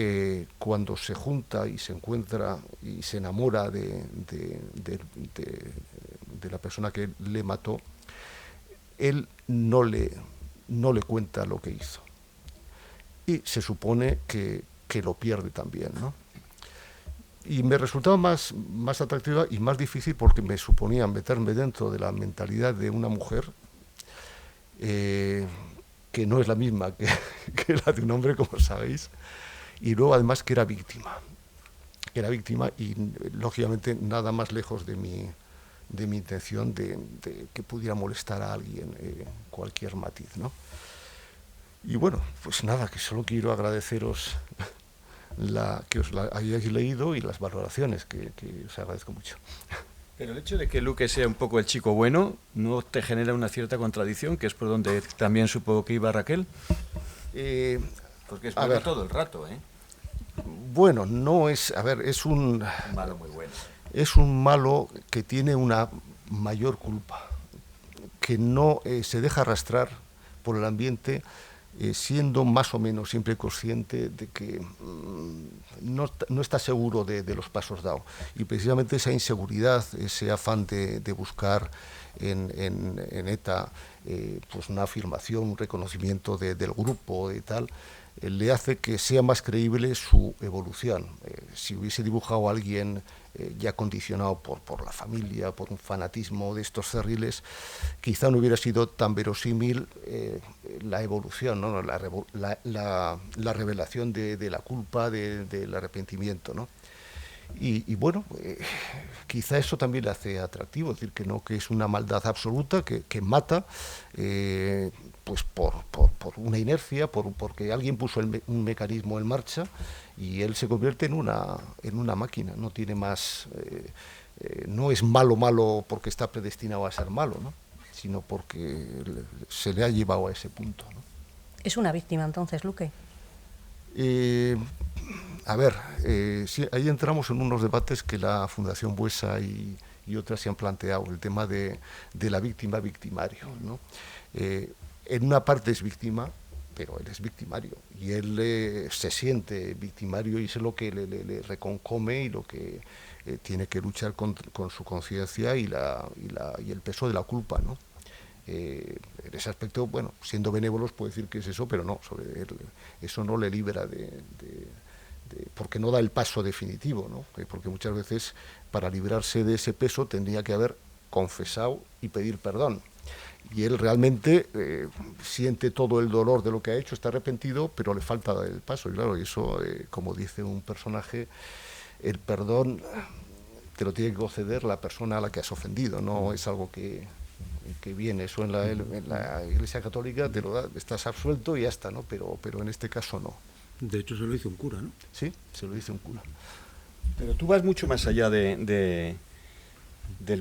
cuando se junta y se encuentra y se enamora de la persona que le mató, él no le cuenta lo que hizo. Y se supone que que lo pierde también, ¿no? Y me resultaba más atractiva y más difícil porque me suponía meterme dentro de la mentalidad de una mujer que no es la misma que la de un hombre, como sabéis, y luego además que era víctima y lógicamente nada más lejos de mi intención de que pudiera molestar a alguien, cualquier matiz, ¿no? Y bueno, pues nada, que solo quiero agradeceros que os la hayáis leído y las valoraciones, que os agradezco mucho. Pero el hecho de que Luque sea un poco el chico bueno, ¿no te genera una cierta contradicción, que es por donde también supongo que iba Raquel? Porque es bueno todo el rato, ¿eh? Bueno, no es... A ver, es un malo muy bueno. Es un malo que tiene una mayor culpa, que no se deja arrastrar por el ambiente, siendo más o menos siempre consciente de que no está seguro de los pasos dados. Y precisamente esa inseguridad, ese afán de buscar en ETA pues una afirmación, un reconocimiento del grupo y tal, le hace que sea más creíble su evolución. Si hubiese dibujado a alguien ya condicionado por la familia, por un fanatismo de estos cerriles, quizá no hubiera sido tan verosímil la evolución, ¿no? La revelación de la culpa, del arrepentimiento, ¿no? Y bueno, quizá eso también le hace atractivo, es decir, que es una maldad absoluta, que mata, pues por una inercia, porque alguien puso un mecanismo en marcha y él se convierte en una máquina, no tiene más, no es malo porque está predestinado a ser malo, ¿no? Sino porque se le ha llevado a ese punto, ¿no? ¿Es una víctima entonces, Luque? A ver, sí, ahí entramos en unos debates que la Fundación Buesa y otras se han planteado, el tema de la víctima-victimario, ¿no? En una parte es víctima, pero él es victimario, y él se siente victimario y es lo que le reconcome y lo que tiene que luchar con su conciencia y el peso de la culpa, ¿no? En ese aspecto, bueno, siendo benévolos puede decir que es eso, pero no, eso no le libera porque no da el paso definitivo, ¿no? Porque muchas veces para librarse de ese peso tendría que haber confesado y pedir perdón. Y él realmente siente todo el dolor de lo que ha hecho, está arrepentido, pero le falta dar el paso. Y claro, eso, como dice un personaje, el perdón te lo tiene que conceder la persona a la que has ofendido, no es algo que viene. Eso en la Iglesia Católica te lo da, estás absuelto y ya está, ¿no? Pero en este caso no. De hecho, se lo hizo un cura, ¿no? Sí, se lo dice un cura. Pero tú vas mucho más allá del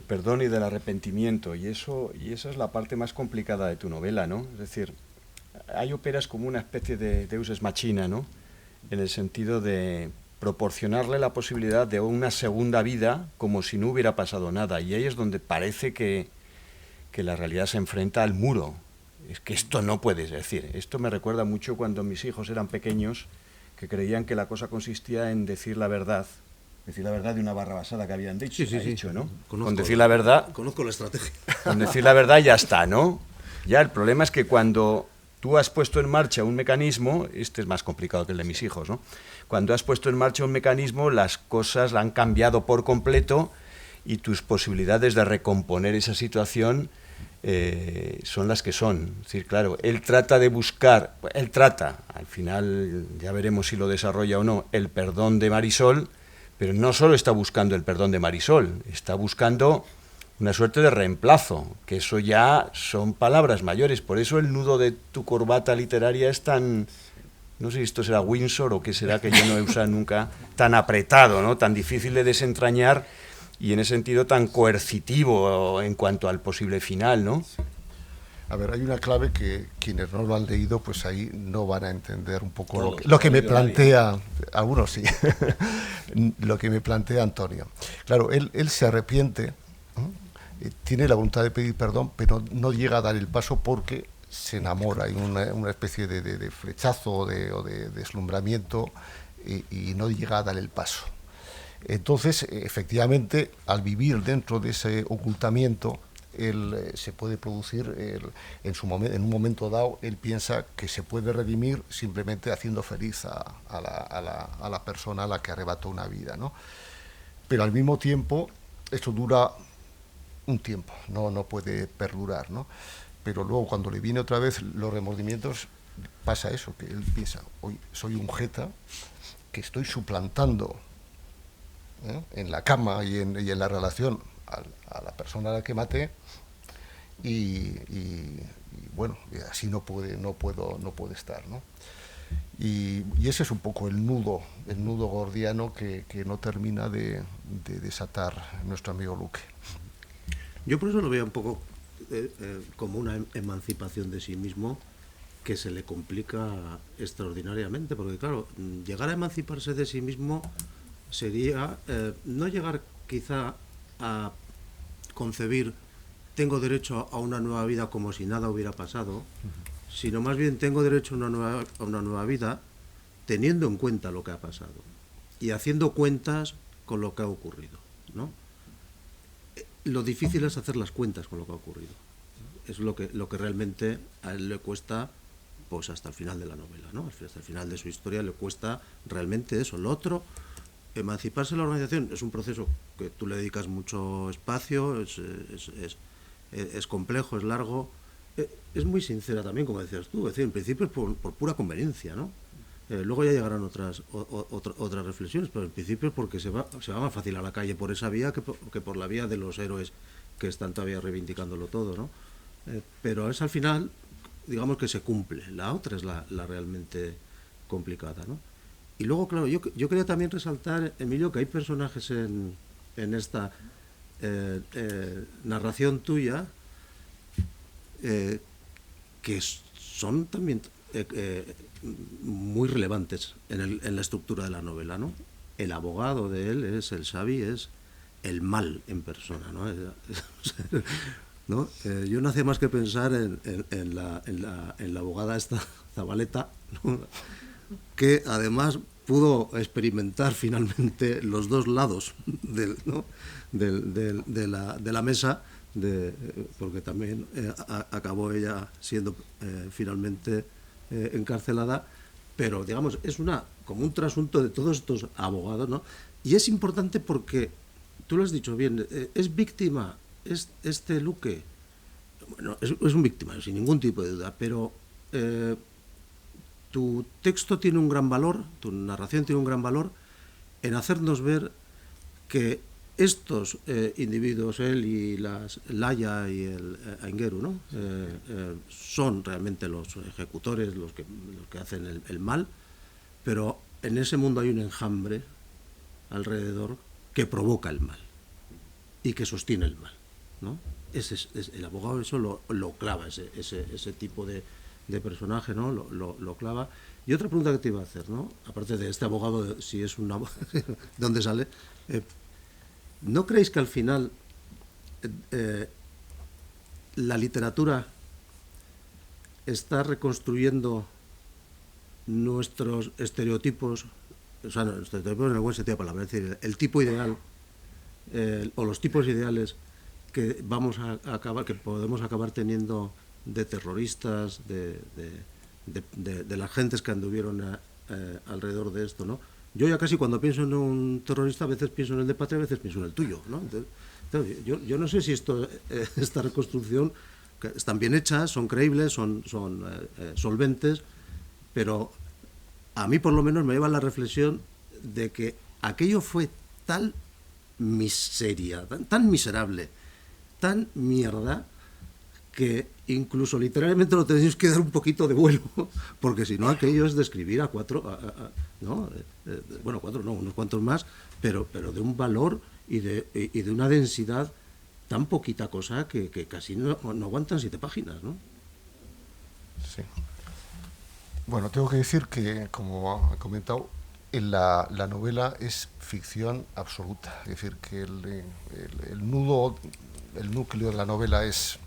perdón y del arrepentimiento, y esa es la parte más complicada de tu novela, ¿no? Es decir, ahí operas como una especie de deus ex machina, ¿no? En el sentido de proporcionarle la posibilidad de una segunda vida como si no hubiera pasado nada, y ahí es donde parece que la realidad se enfrenta al muro. Es que esto no puedes decir. Esto me recuerda mucho cuando mis hijos eran pequeños, que creían que la cosa consistía en decir la verdad de una barrabasada que habían dicho, sí, ¿no? Conozco, con decir la verdad. Conozco la estrategia. Con decir la verdad ya está, ¿no? Ya el problema es que cuando tú has puesto en marcha un mecanismo, este es más complicado que el de mis hijos, ¿no? Cuando has puesto en marcha un mecanismo, las cosas la han cambiado por completo y tus posibilidades de recomponer esa situación son las que son. Es decir, claro, él trata, al final ya veremos si lo desarrolla o no, el perdón de Marisol, pero no solo está buscando el perdón de Marisol, está buscando una suerte de reemplazo, que eso ya son palabras mayores. Por eso el nudo de tu corbata literaria es tan, no sé si esto será Windsor o qué será, que yo no he usado nunca, tan apretado, ¿no? Tan difícil de desentrañar y en ese sentido tan coercitivo en cuanto al posible final, ¿no? A ver, hay una clave que quienes no lo han leído, pues ahí no van a entender un poco lo que me plantea, algunos sí, lo que me plantea Antonio. Claro, él se arrepiente, tiene la voluntad de pedir perdón, pero no llega a dar el paso porque se enamora, hay una especie de flechazo o de deslumbramiento y no llega a dar el paso. Entonces, efectivamente, al vivir dentro de ese ocultamiento, se puede producir, en un momento dado, él piensa que se puede redimir simplemente haciendo feliz a la persona a la que arrebató una vida, ¿no? Pero al mismo tiempo, esto dura un tiempo, no puede perdurar, ¿no? Pero luego, cuando le viene otra vez los remordimientos, pasa eso, que él piensa, hoy soy un jeta que estoy suplantando, en la cama y en la relación a la persona a la que maté, y bueno, así no puede estar, ¿no? Y ese es un poco el nudo gordiano que no termina de desatar nuestro amigo Luque. Yo por eso lo veo un poco como una emancipación de sí mismo que se le complica extraordinariamente, porque claro, llegar a emanciparse de sí mismo sería no llegar quizá a concebir tengo derecho a una nueva vida como si nada hubiera pasado, sino más bien tengo derecho a una nueva vida teniendo en cuenta lo que ha pasado y haciendo cuentas con lo que ha ocurrido, ¿no? Lo difícil es hacer las cuentas con lo que ha ocurrido. Es lo que realmente a él le cuesta, pues hasta el final de la novela, ¿no? Hasta el final de su historia le cuesta realmente eso. Lo otro, emanciparse de la organización es un proceso que tú le dedicas mucho espacio, es complejo, es largo, es muy sincera también, como decías tú. Es decir, en principio es por pura conveniencia, ¿no? Luego ya llegarán otras reflexiones, pero en principio es porque se va más fácil a la calle por esa vía que por la vía de los héroes que están todavía reivindicándolo todo, ¿no? Pero es al final, digamos, que se cumple. La otra es la realmente complicada, ¿no? Y luego, claro, yo quería también resaltar, Emilio, que hay personajes en esta narración tuya que son también muy relevantes en la estructura de la novela, ¿no? El abogado de él el Xavi es el mal en persona, ¿no? ¿No? Yo no hacía más que pensar en la abogada esta Zabaleta, ¿no? Que además pudo experimentar finalmente los dos lados de la mesa, porque también acabó ella siendo finalmente encarcelada, pero digamos es como un trasunto de todos estos abogados, ¿no? Y es importante porque tú lo has dicho bien, es víctima, este Luque, bueno, es un víctima sin ningún tipo de duda, pero tu texto tiene un gran valor, tu narración tiene un gran valor en hacernos ver que estos individuos, él y Laia y el Aingeru, ¿no? Son realmente los ejecutores, los que hacen el mal, pero en ese mundo hay un enjambre alrededor que provoca el mal y que sostiene el mal, ¿no? El abogado eso lo clava, ese tipo de personaje, ¿no? Lo clava. Y otra pregunta que te iba a hacer, ¿no? Aparte de este abogado, si es un abogado, ¿de dónde sale? ¿No creéis que al final la literatura está reconstruyendo nuestros estereotipos, o sea, no, estereotipos en el buen sentido de la palabra, es decir, el tipo ideal o los tipos ideales que podemos acabar teniendo de terroristas, de las gentes que anduvieron alrededor de esto, ¿no? Yo ya casi cuando pienso en un terrorista a veces pienso en el de Patria, a veces pienso en el tuyo, ¿no? Entonces, yo no sé si esta reconstrucción están bien hechas, son creíbles, son solventes, pero a mí por lo menos me lleva a la reflexión de que aquello fue tal miseria, tan miserable, tan mierda, que incluso literalmente lo tenéis que dar un poquito de vuelo, porque si no aquello es de escribir a cuatro, ¿no? Bueno, cuatro no, unos cuantos más, pero de un valor y de una densidad tan poquita cosa que casi no aguantan 7 páginas, ¿no? Sí. Bueno, tengo que decir que, como ha comentado, la novela es ficción absoluta, es decir, que el núcleo de la novela es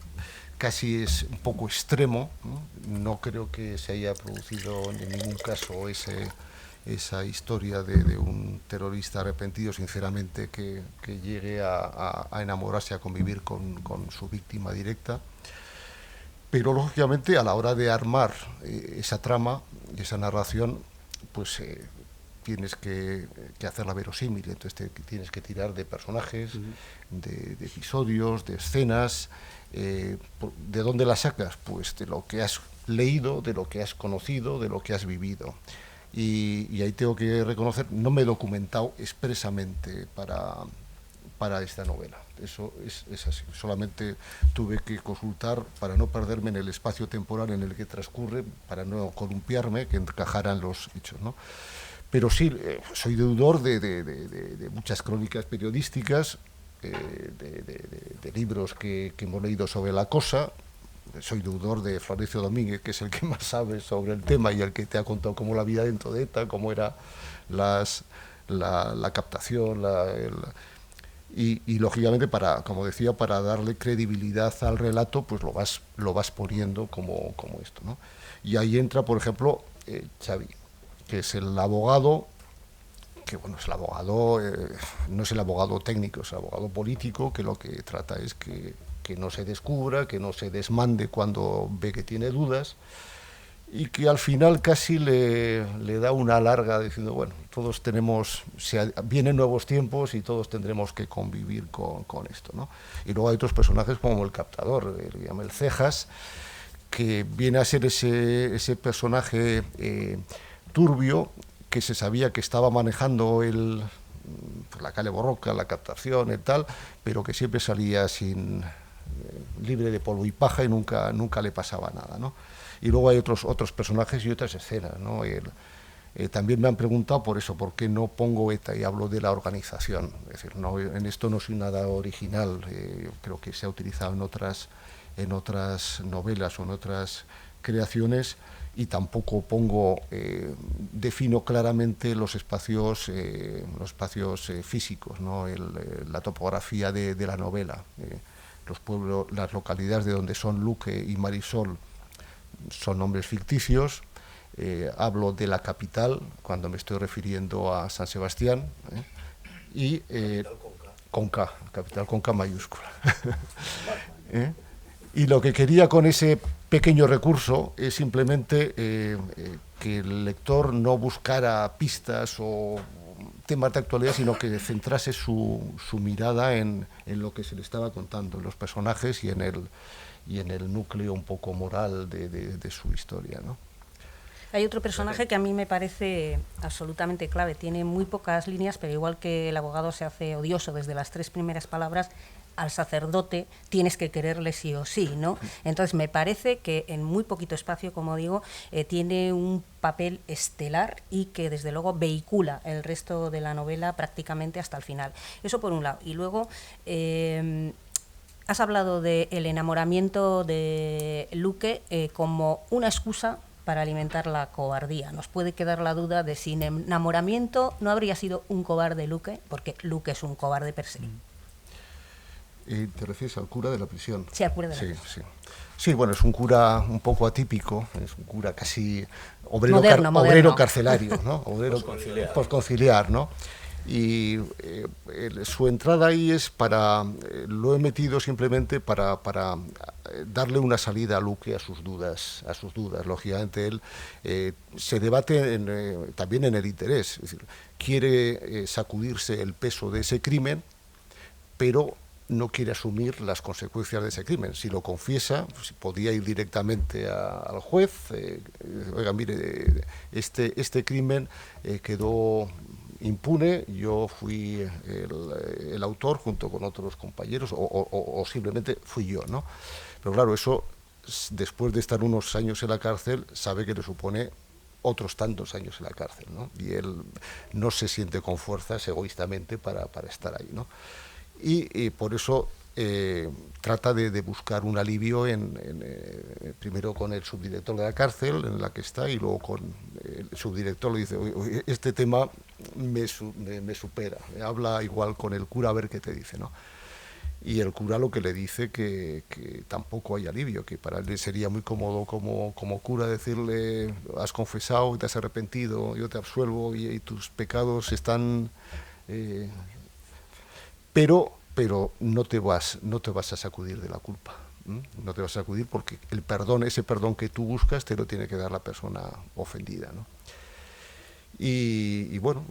un poco extremo, ¿no? No creo que se haya producido en ningún caso ese esa historia de un terrorista arrepentido, sinceramente, que llegue a enamorarse, a convivir con su víctima directa. Pero, lógicamente, a la hora de armar esa trama, esa narración, pues tienes que hacerla verosímil. Entonces tienes que tirar de personajes, de episodios, de escenas. ¿De dónde la sacas? Pues de lo que has leído, de lo que has conocido, de lo que has vivido. Y ahí tengo que reconocer, no me he documentado expresamente para esta novela. Eso es así. Solamente tuve que consultar para no perderme en el espacio temporal en el que transcurre, para no columpiarme, que encajaran los hechos, ¿no? Pero sí, soy deudor de muchas crónicas periodísticas, de libros que hemos leído sobre la cosa. Soy deudor de Florencio Domínguez, que es el que más sabe sobre el tema y el que te ha contado cómo la vida dentro de ETA, cómo era la captación, y lógicamente, como decía, para darle credibilidad al relato, pues lo vas poniendo como esto, ¿no? Y ahí entra, por ejemplo, Xavi, que es el abogado, que bueno, es el abogado, no es el abogado técnico, es el abogado político, que lo que trata es que no se descubra, que no se desmande cuando ve que tiene dudas, y que al final casi le da una larga diciendo, bueno, todos vienen nuevos tiempos y todos tendremos que convivir con esto, ¿no? Y luego hay otros personajes como el captador, le llama el Cejas, que viene a ser ese personaje turbio, que se sabía que estaba manejando la Cale Borroca, la captación y tal, pero que siempre salía libre de polvo y paja y nunca le pasaba nada, ¿no? Y luego hay otros personajes y otras escenas, ¿no? También me han preguntado por eso, por qué no pongo ETA y hablo de la organización. Es decir, en esto no soy nada original, creo que se ha utilizado en otras novelas o en otras creaciones, y tampoco defino claramente los espacios físicos, ¿no? La topografía de la novela. Los pueblos, las localidades de donde son Luque y Marisol son nombres ficticios. Hablo de la capital cuando me estoy refiriendo a San Sebastián, y capital con K mayúscula. Y lo que quería con ese pequeño recurso es simplemente que el lector no buscara pistas o temas de actualidad, sino que centrase su mirada en lo que se le estaba contando, en los personajes y en el núcleo un poco moral de su historia, ¿no? Hay otro personaje que a mí me parece absolutamente clave. Tiene muy pocas líneas, pero igual que el abogado se hace odioso desde las 3 primeras palabras, al sacerdote tienes que quererle sí o sí, ¿no? Entonces me parece que en muy poquito espacio, como digo, tiene un papel estelar y que desde luego vehicula el resto de la novela prácticamente hasta el final. Eso por un lado. Y luego has hablado del enamoramiento de Luque como una excusa para alimentar la cobardía. Nos puede quedar la duda de si en enamoramiento no habría sido un cobarde Luque, porque Luque es un cobarde per se. ¿Te refieres al cura de la prisión? Sí, al cura de la prisión. Sí. Sí, bueno, es un cura un poco atípico, es un cura casi obrero, moderno. Obrero carcelario, ¿no? Obrero posconciliar, ¿no? Y su entrada ahí es lo he metido simplemente para darle una salida a Luque a sus dudas. Lógicamente él se debate también en el interés, es decir, quiere sacudirse el peso de ese crimen, pero no quiere asumir las consecuencias de ese crimen. Si lo confiesa, pues podía ir directamente al juez, oiga, mire, este crimen quedó impune, yo fui el autor junto con otros compañeros, o simplemente fui yo, ¿no? Pero claro, eso, después de estar unos años en la cárcel, sabe que le supone otros tantos años en la cárcel, ¿no? Y él no se siente con fuerzas egoístamente para estar ahí, ¿no? Y por eso trata de buscar un alivio primero con el subdirector de la cárcel en la que está, y luego con el subdirector le dice, oye, este tema me supera, habla igual con el cura a ver qué te dice, ¿no? Y el cura lo que le dice que tampoco hay alivio, que para él sería muy cómodo como cura decirle: has confesado y te has arrepentido, yo te absuelvo y tus pecados están... pero no te vas a sacudir de la culpa. No te vas a sacudir porque el perdón, ese perdón que tú buscas, te lo tiene que dar la persona ofendida, ¿no? Y bueno,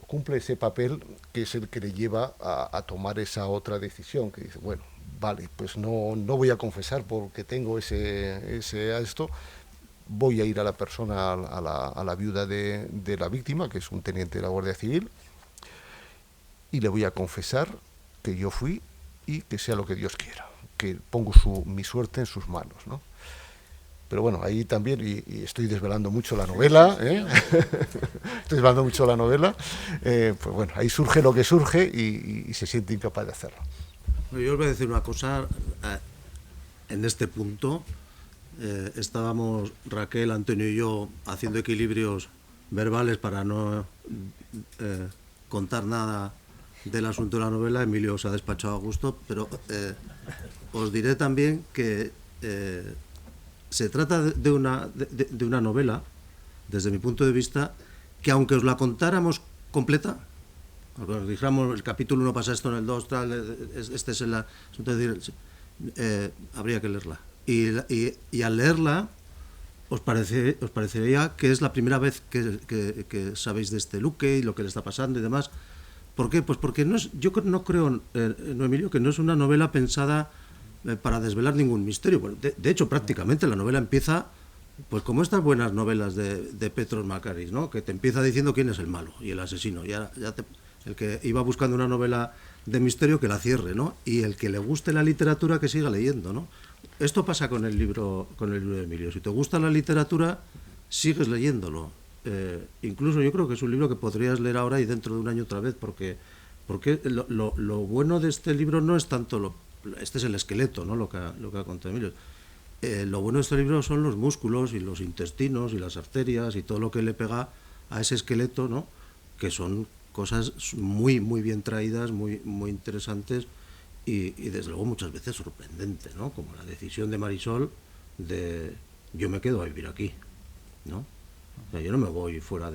cumple ese papel que es el que le lleva a tomar esa otra decisión, que dice: bueno, vale, pues no voy a confesar porque tengo esto, voy a ir a la persona, a la viuda de la víctima, que es un teniente de la Guardia Civil, y le voy a confesar que yo fui y que sea lo que Dios quiera, que pongo mi suerte en sus manos, ¿no? Pero bueno, ahí también, y estoy desvelando mucho la novela, estoy desvelando mucho la novela, pues bueno, ahí surge lo que surge y se siente incapaz de hacerlo. Yo os voy a decir una cosa, en este punto estábamos Raquel, Antonio y yo haciendo equilibrios verbales para no contar nada del asunto de la novela. Emilio se ha despachado a gusto, pero os diré también que se trata de una novela, desde mi punto de vista, que aunque os la contáramos completa, aunque os dijéramos el capítulo 1 pasa esto, en el 2 tal, este es el asunto, habría que leerla. Y al leerla os parecería que es la primera vez que sabéis de este Luque y lo que le está pasando y demás. ¿Por qué? Pues porque yo no creo, no, Emilio, que no es una novela pensada para desvelar ningún misterio. Bueno, de hecho, prácticamente la novela empieza pues como estas buenas novelas de Petros Makaris, ¿no? Que te empieza diciendo quién es el malo y el asesino. El que iba buscando una novela de misterio, que la cierre, ¿no? Y el que le guste la literatura, que siga leyendo, ¿no? Esto pasa con el libro de Emilio. Si te gusta la literatura, sigues leyéndolo. Incluso yo creo que es un libro que podrías leer ahora y dentro de un año otra vez, porque lo bueno de este libro no es tanto este es el esqueleto, ¿no? Lo que ha contado Emilio. Lo bueno de este libro son los músculos y los intestinos y las arterias y todo lo que le pega a ese esqueleto, ¿no? Que son cosas muy muy bien traídas, muy muy interesantes y desde luego muchas veces sorprendentes, ¿no? Como la decisión de Marisol de yo me quedo a vivir aquí, ¿no? O sea, yo no me voy fuera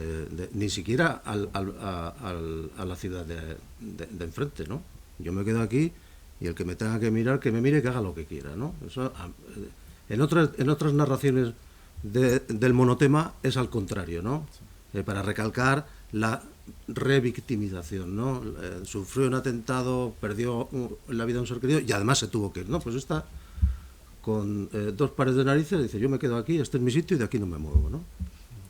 ni siquiera a la ciudad de enfrente, ¿no? Yo me quedo aquí y el que me tenga que mirar, que me mire, que haga lo que quiera, ¿no? Eso, en otras narraciones del monotema es al contrario, ¿no? Para recalcar la revictimización, ¿no? Sufrió un atentado, perdió la vida de un ser querido y además se tuvo que ir, ¿no? Pues está con dos pares de narices, dice: yo me quedo aquí, este es mi sitio y de aquí no me muevo, ¿no?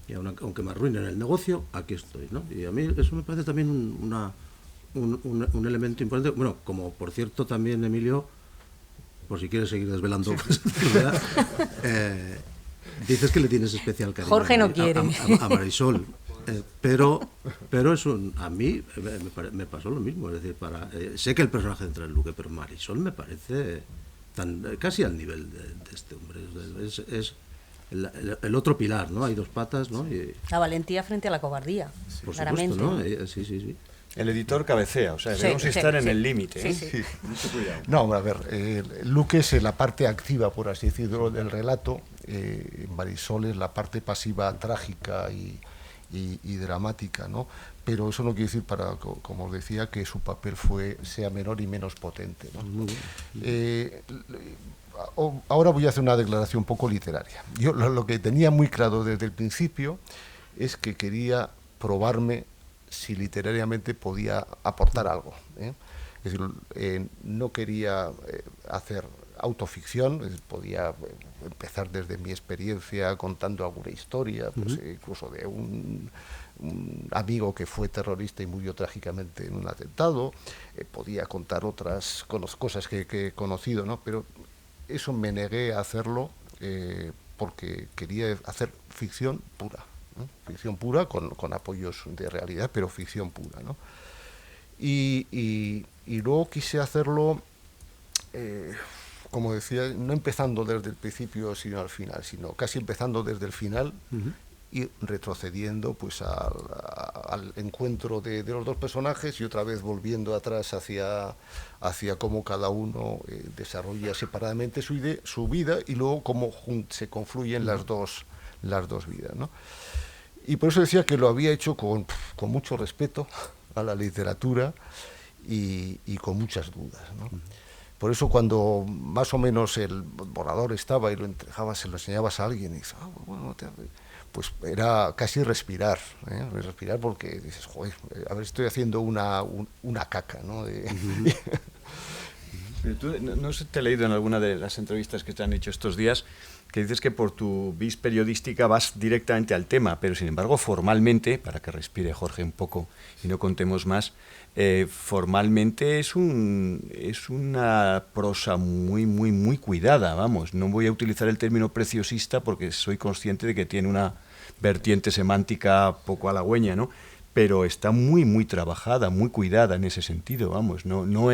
Y aunque me arruinen el negocio, aquí estoy, ¿no? Y a mí eso me parece también un elemento importante. Bueno, como por cierto también, Emilio, por si quieres seguir desvelando, dices que le tienes especial cariño Jorge no quiere. A Marisol, pero a mí me pasó lo mismo. Es decir, sé que el personaje entra en Luque, pero Marisol me parece casi al nivel de este hombre. Es el otro pilar, ¿no? Hay dos patas, ¿no? La valentía frente a la cobardía, por claramente. supuesto, ¿no? Sí. El editor cabecea, o sea, debemos estar en el límite. Sí. Mucho cuidado. No, a ver, Luque es la parte activa, por así decirlo, del relato. Marisol es la parte pasiva, trágica y dramática, ¿no? Pero eso no quiere decir, como os decía, que su papel sea menor y menos potente, ¿no? Ahora voy a hacer una declaración un poco literaria. Yo lo que tenía muy claro desde el principio es que quería probarme si literariamente podía aportar algo, ¿eh? Es decir, no quería hacer autoficción, podía empezar desde mi experiencia contando alguna historia, pues, incluso de un amigo que fue terrorista y murió trágicamente en un atentado, podía contar otras cosas que he conocido, ¿no? Pero eso me negué a hacerlo porque quería hacer ficción pura, ¿no? Ficción pura con apoyos de realidad, pero ficción pura, ¿no? Y luego quise hacerlo, como decía, no empezando desde el principio sino al final, sino casi empezando desde el final y retrocediendo pues al encuentro de los dos personajes y otra vez volviendo atrás hacia cómo cada uno desarrolla separadamente su vida y luego cómo se confluyen las dos vidas, ¿no? Y por eso decía que lo había hecho con mucho respeto a la literatura y con muchas dudas, ¿no? Por eso cuando más o menos el borrador estaba y lo entregabas, se lo enseñabas a alguien y dices, bueno, pues era casi respirar, respirar porque dices, joder, a ver, estoy haciendo una caca, ¿no? Pero tú, no sé, te he leído en alguna de las entrevistas que te han hecho estos días que dices que por tu vis periodística vas directamente al tema, pero sin embargo formalmente, para que respire Jorge un poco y no contemos más, formalmente es una prosa muy cuidada, vamos. No voy a utilizar el término preciosista porque soy consciente de que tiene una vertiente semántica poco halagüeña, ¿no? Pero está muy trabajada, muy cuidada en ese sentido, vamos. No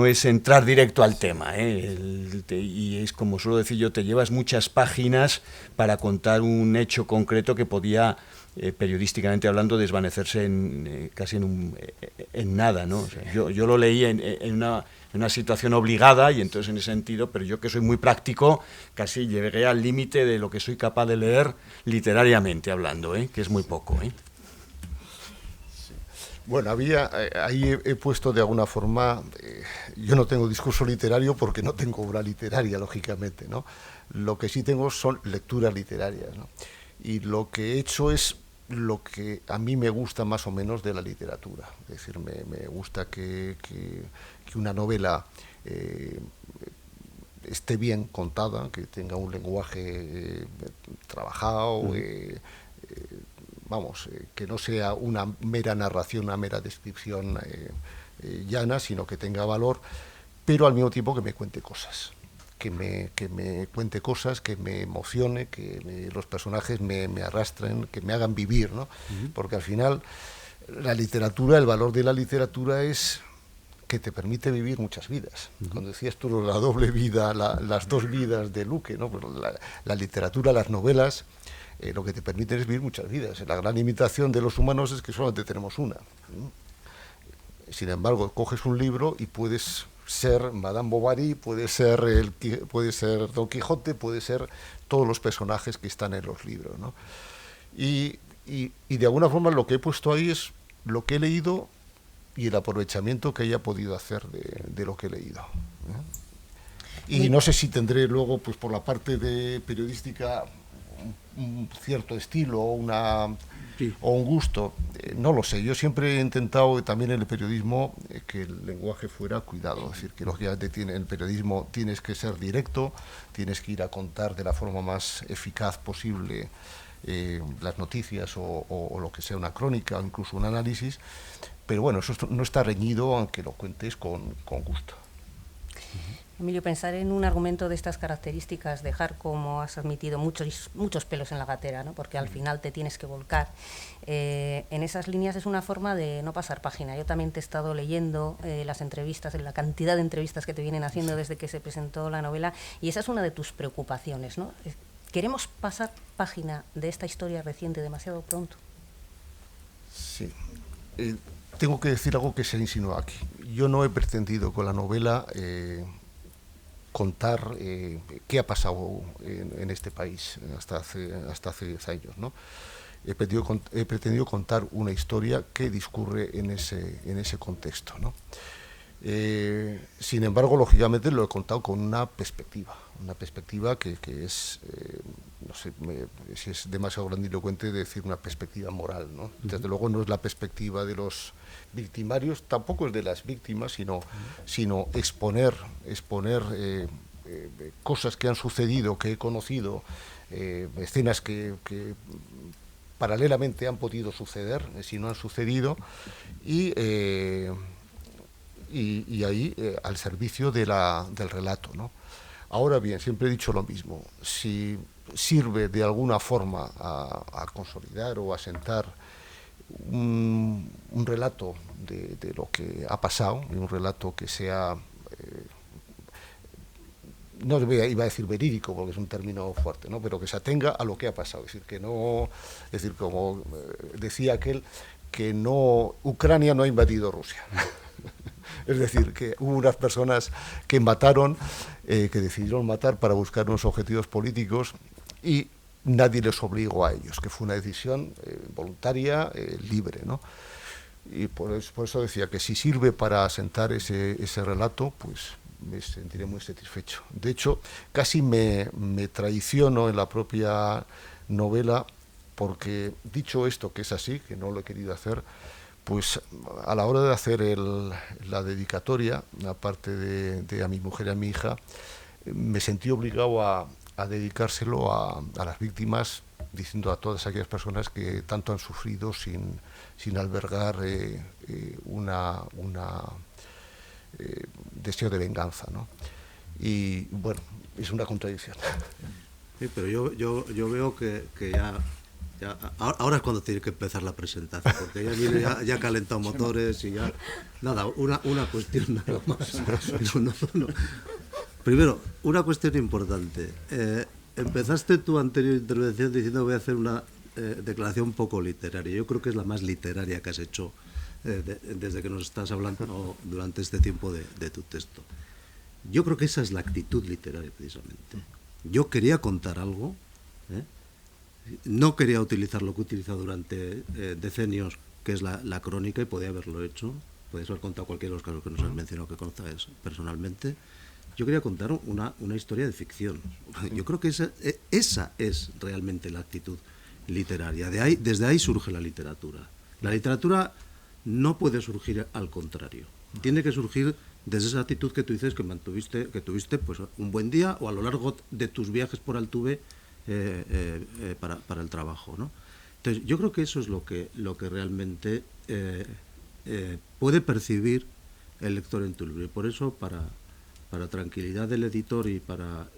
es entrar directo al tema, y es como suelo decir yo, te llevas muchas páginas para contar un hecho concreto que podía, periodísticamente hablando, desvanecerse casi en nada, ¿no? O sea, yo lo leí en una situación obligada y entonces en ese sentido, pero yo que soy muy práctico, casi llegué al límite de lo que soy capaz de leer literariamente hablando, que es muy poco, Bueno, ahí he puesto de alguna forma, yo no tengo discurso literario porque no tengo obra literaria, lógicamente, ¿no? Lo que sí tengo son lecturas literarias, ¿no? Y lo que he hecho es lo que a mí me gusta más o menos de la literatura. Es decir, me gusta que una novela esté bien contada, que tenga un lenguaje trabajado, que no sea una mera narración, una mera descripción llana, sino que tenga valor, pero al mismo tiempo que me cuente cosas, que me cuente cosas, que me emocione, que los personajes me arrastren, que me hagan vivir, ¿no? Porque al final la literatura, el valor de la literatura es que te permite vivir muchas vidas. Cuando decías tú la doble vida, las dos vidas de Luque, ¿no? Pues la literatura, las novelas, lo que te permiten es vivir muchas vidas. La gran limitación de los humanos es que solamente tenemos una. Sin embargo, coges un libro y puedes ser Madame Bovary, puede ser Don Quijote, puede ser todos los personajes que están en los libros, ¿no? Y de alguna forma lo que he puesto ahí es lo que he leído y el aprovechamiento que haya podido hacer de lo que he leído, Y no sé si tendré luego, pues por la parte de periodística, un cierto estilo o un gusto, no lo sé. Yo siempre he intentado también en el periodismo que el lenguaje fuera cuidado, es decir, que lógicamente en el periodismo tienes que ser directo, tienes que ir a contar de la forma más eficaz posible las noticias o lo que sea una crónica o incluso un análisis, pero bueno, eso no está reñido aunque lo cuentes con gusto. Emilio, pensar en un argumento de estas características, dejar, como has admitido, muchos pelos en la gatera, ¿no? Porque al final te tienes que volcar. En esas líneas es una forma de no pasar página. Yo también te he estado leyendo las entrevistas, la cantidad de entrevistas que te vienen haciendo desde que se presentó la novela, y esa es una de tus preocupaciones, ¿no? ¿Queremos pasar página de esta historia reciente demasiado pronto? Sí. Tengo que decir algo que se insinúa aquí. Yo no he pretendido con la novela contar qué ha pasado en este país hasta hace 10 años, ¿no? He pretendido contar una historia que discurre en ese contexto, ¿no? Sin embargo, lógicamente lo he contado con una perspectiva que es, no sé si es demasiado grandilocuente decir una perspectiva moral, ¿no? Desde luego no es la perspectiva de los victimarios, tampoco es de las víctimas, sino exponer cosas que han sucedido, que he conocido, escenas que paralelamente han podido suceder, si no han sucedido, y ahí al servicio del relato, ¿no? Ahora bien, siempre he dicho lo mismo, si sirve de alguna forma a consolidar o a asentar un relato de lo que ha pasado, y un relato que sea no iba a decir verídico, porque es un término fuerte, ¿no? Pero que se atenga a lo que ha pasado. Es decir, que no, es decir, como decía aquel, que no, Ucrania no ha invadido Rusia. Es decir, que hubo unas personas que mataron, que decidieron matar para buscar unos objetivos políticos y nadie les obligó a ellos, que fue una decisión voluntaria, libre, ¿no? Y por eso decía que si sirve para asentar ese relato, pues me sentiré muy satisfecho. De hecho, casi me traiciono en la propia novela, porque dicho esto, que es así, que no lo he querido hacer, pues a la hora de hacer la dedicatoria, aparte de a mi mujer y a mi hija, me sentí obligado a dedicárselo a las víctimas, diciendo a todas aquellas personas que tanto han sufrido sin albergar una deseo de venganza, ¿no? Y bueno, es una contradicción. Sí, pero yo veo que ya ahora es cuando tiene que empezar la presentación, porque ya ha calentado motores y ya... Nada, una cuestión nada más. No. Primero, una cuestión importante. Empezaste tu anterior intervención diciendo voy a hacer una declaración poco literaria. Yo creo que es la más literaria que has hecho desde que nos estás hablando durante este tiempo de tu texto. Yo creo que esa es la actitud literaria, precisamente. Yo quería contar algo, no quería utilizar lo que he utilizado durante decenios, que es la crónica, y podía haberlo hecho. Podías haber contado cualquiera de los casos que nos has mencionado que conoces personalmente. Yo quería contar una historia de ficción. Yo creo que esa es realmente la actitud literaria. Desde ahí surge la literatura. La literatura no puede surgir al contrario. Tiene que surgir desde esa actitud que tú dices que tuviste pues, un buen día o a lo largo de tus viajes por Altuve para el trabajo, ¿no? Entonces, yo creo que eso es lo que realmente puede percibir el lector en tu libro. Y por eso, para tranquilidad del editor y para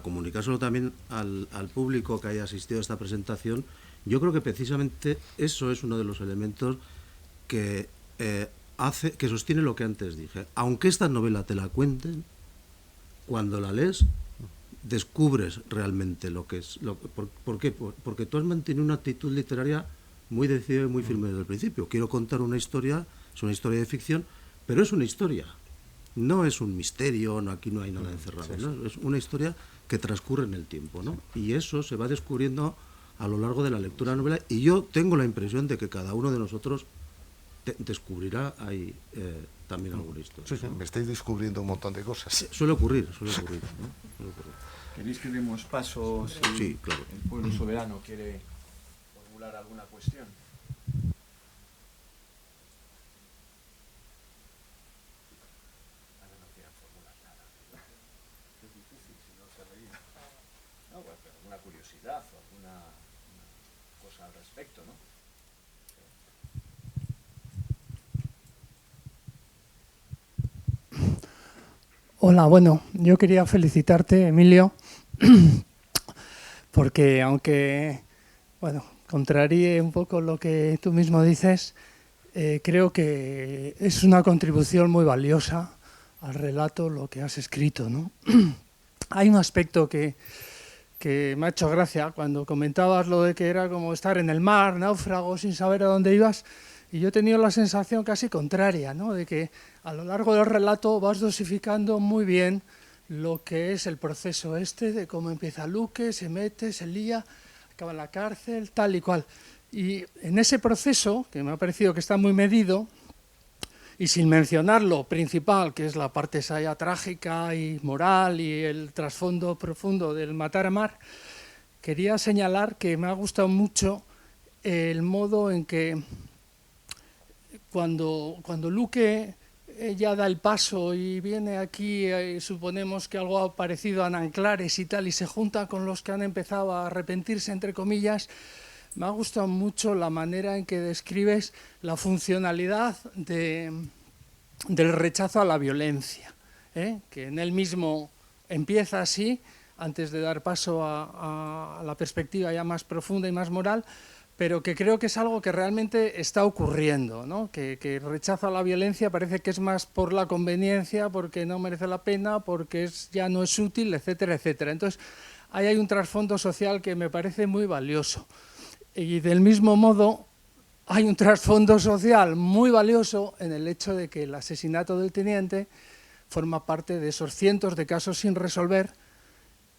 comunicárselo también al público que haya asistido a esta presentación, yo creo que precisamente eso es uno de los elementos que sostiene lo que antes dije. Aunque esta novela te la cuenten, cuando la lees descubres realmente lo que es. ¿Por qué? Porque tú has mantenido una actitud literaria muy decidida y muy firme desde el principio. Quiero contar una historia, es una historia de ficción, pero es una historia. No es un misterio, aquí no hay nada encerrado, ¿no? Es una historia que transcurre en el tiempo, ¿no? Y eso se va descubriendo a lo largo de la lectura de la novela, y yo tengo la impresión de que cada uno de nosotros descubrirá ahí también alguna historia. Sí, me estáis descubriendo un montón de cosas. Suele ocurrir, ¿no? ¿Queréis que demos paso? Sí, claro. El pueblo soberano quiere formular alguna cuestión. Alguna curiosidad o alguna cosa al respecto, ¿no? Hola, bueno, yo quería felicitarte, Emilio, porque aunque, bueno, contraríe un poco lo que tú mismo dices, creo que es una contribución muy valiosa al relato lo que has escrito, ¿no? Hay un aspecto que me ha hecho gracia cuando comentabas lo de que era como estar en el mar, náufrago, sin saber a dónde ibas, y yo he tenido la sensación casi contraria, ¿no? De que a lo largo del relato vas dosificando muy bien lo que es el proceso de cómo empieza Luque, se mete, se lía, acaba en la cárcel, tal y cual. Y en ese proceso, que me ha parecido que está muy medido, y sin mencionar lo principal, que es la parte esa trágica y moral y el trasfondo profundo del matar a mar, quería señalar que me ha gustado mucho el modo en que cuando Luque ya da el paso y viene aquí, suponemos que algo parecido a Nanclares y tal, y se junta con los que han empezado a arrepentirse, entre comillas, me ha gustado mucho la manera en que describes la funcionalidad del rechazo a la violencia, que en él mismo empieza así, antes de dar paso a la perspectiva ya más profunda y más moral, pero que creo que es algo que realmente está ocurriendo, ¿no? Que rechaza la violencia parece que es más por la conveniencia, porque no merece la pena, porque ya no es útil, etcétera, etcétera. Entonces, ahí hay un trasfondo social que me parece muy valioso. Y del mismo modo, hay un trasfondo social muy valioso en el hecho de que el asesinato del teniente forma parte de esos cientos de casos sin resolver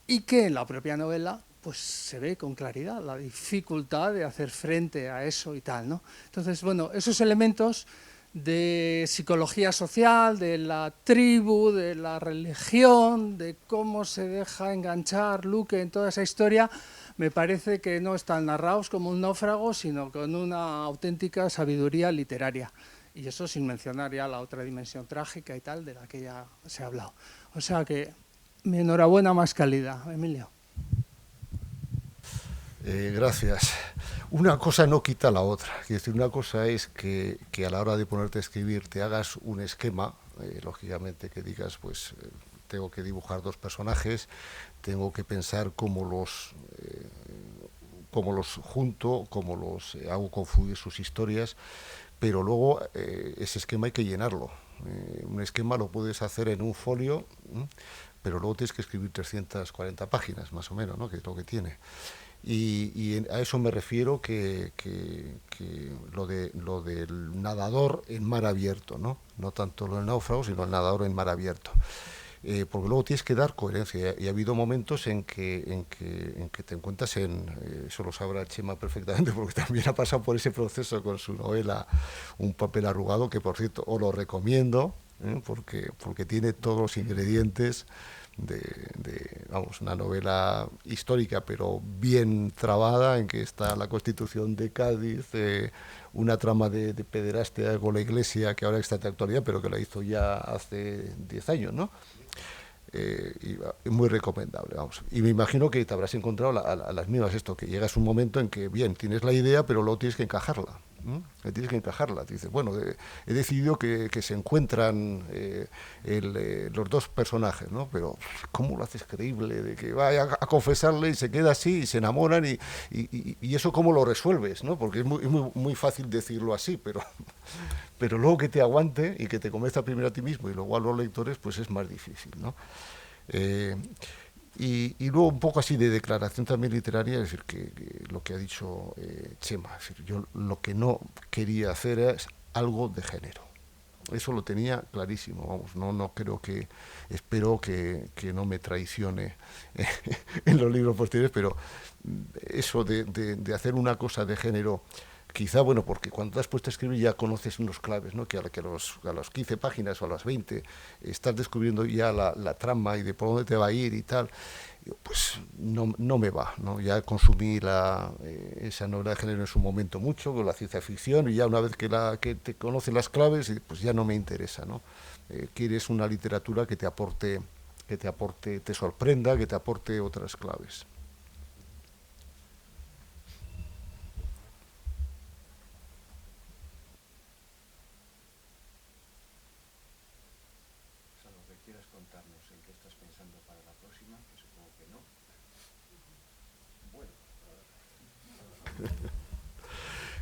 y que en la propia novela pues se ve con claridad la dificultad de hacer frente a eso y tal, ¿no? Entonces, bueno, esos elementos de psicología social, de la tribu, de la religión, de cómo se deja enganchar Luque en toda esa historia, me parece que no están narrados como un náufrago, sino con una auténtica sabiduría literaria. Y eso sin mencionar ya la otra dimensión trágica y tal, de la que ya se ha hablado. O sea que mi enhorabuena más calidad, Emilio. Gracias. Una cosa no quita la otra. Es decir, una cosa es que a la hora de ponerte a escribir te hagas un esquema, lógicamente que digas, pues tengo que dibujar dos personajes, tengo que pensar cómo los junto, cómo los hago confluir sus historias, pero luego ese esquema hay que llenarlo. Un esquema lo puedes hacer en un folio, pero luego tienes que escribir 340 páginas, más o menos, ¿no? Que es lo que tiene. Y a eso me refiero que lo del nadador en mar abierto, no tanto lo del náufrago, sino el nadador en mar abierto. Porque luego tienes que dar coherencia, y ha habido momentos en que te encuentras eso lo sabrá Chema perfectamente, porque también ha pasado por ese proceso con su novela Un papel arrugado, que por cierto os lo recomiendo, porque tiene todos los ingredientes vamos, una novela histórica pero bien trabada, en que está la Constitución de Cádiz, una trama de pederastia con la Iglesia que ahora está de actualidad, pero que la hizo ya hace 10 años, ¿no? Y muy recomendable, vamos. Y me imagino que te habrás encontrado a las mismas, esto, que llegas un momento en que, bien, tienes la idea, pero luego tienes que encajarla. Tienes que encajarla. Dices, bueno, he decidido que se encuentran los dos personajes, ¿no? Pero ¿cómo lo haces creíble? De que vaya a confesarle y se queda así y se enamoran y eso cómo lo resuelves, ¿no? Porque es muy fácil decirlo así, pero luego que te aguante y que te convenzca primero a ti mismo y luego a los lectores, pues es más difícil, ¿no? Y luego un poco así de declaración también literaria, es decir, que lo que ha dicho Chema, es decir, yo lo que no quería hacer es algo de género. Eso lo tenía clarísimo, vamos, no creo espero que no me traicione en los libros posteriores, pero eso de hacer una cosa de género, quizá, bueno, porque cuando te has puesto a escribir ya conoces unos claves, ¿no? Que a las 15 páginas o a las 20 estás descubriendo ya la trama y de por dónde te va a ir y tal, pues no me va, ¿no? Ya consumí esa novela de género en su momento mucho, con la ciencia ficción, y ya una vez que te conoces las claves, pues ya no me interesa, ¿no? Quieres una literatura que te aporte, te sorprenda, que te aporte otras claves.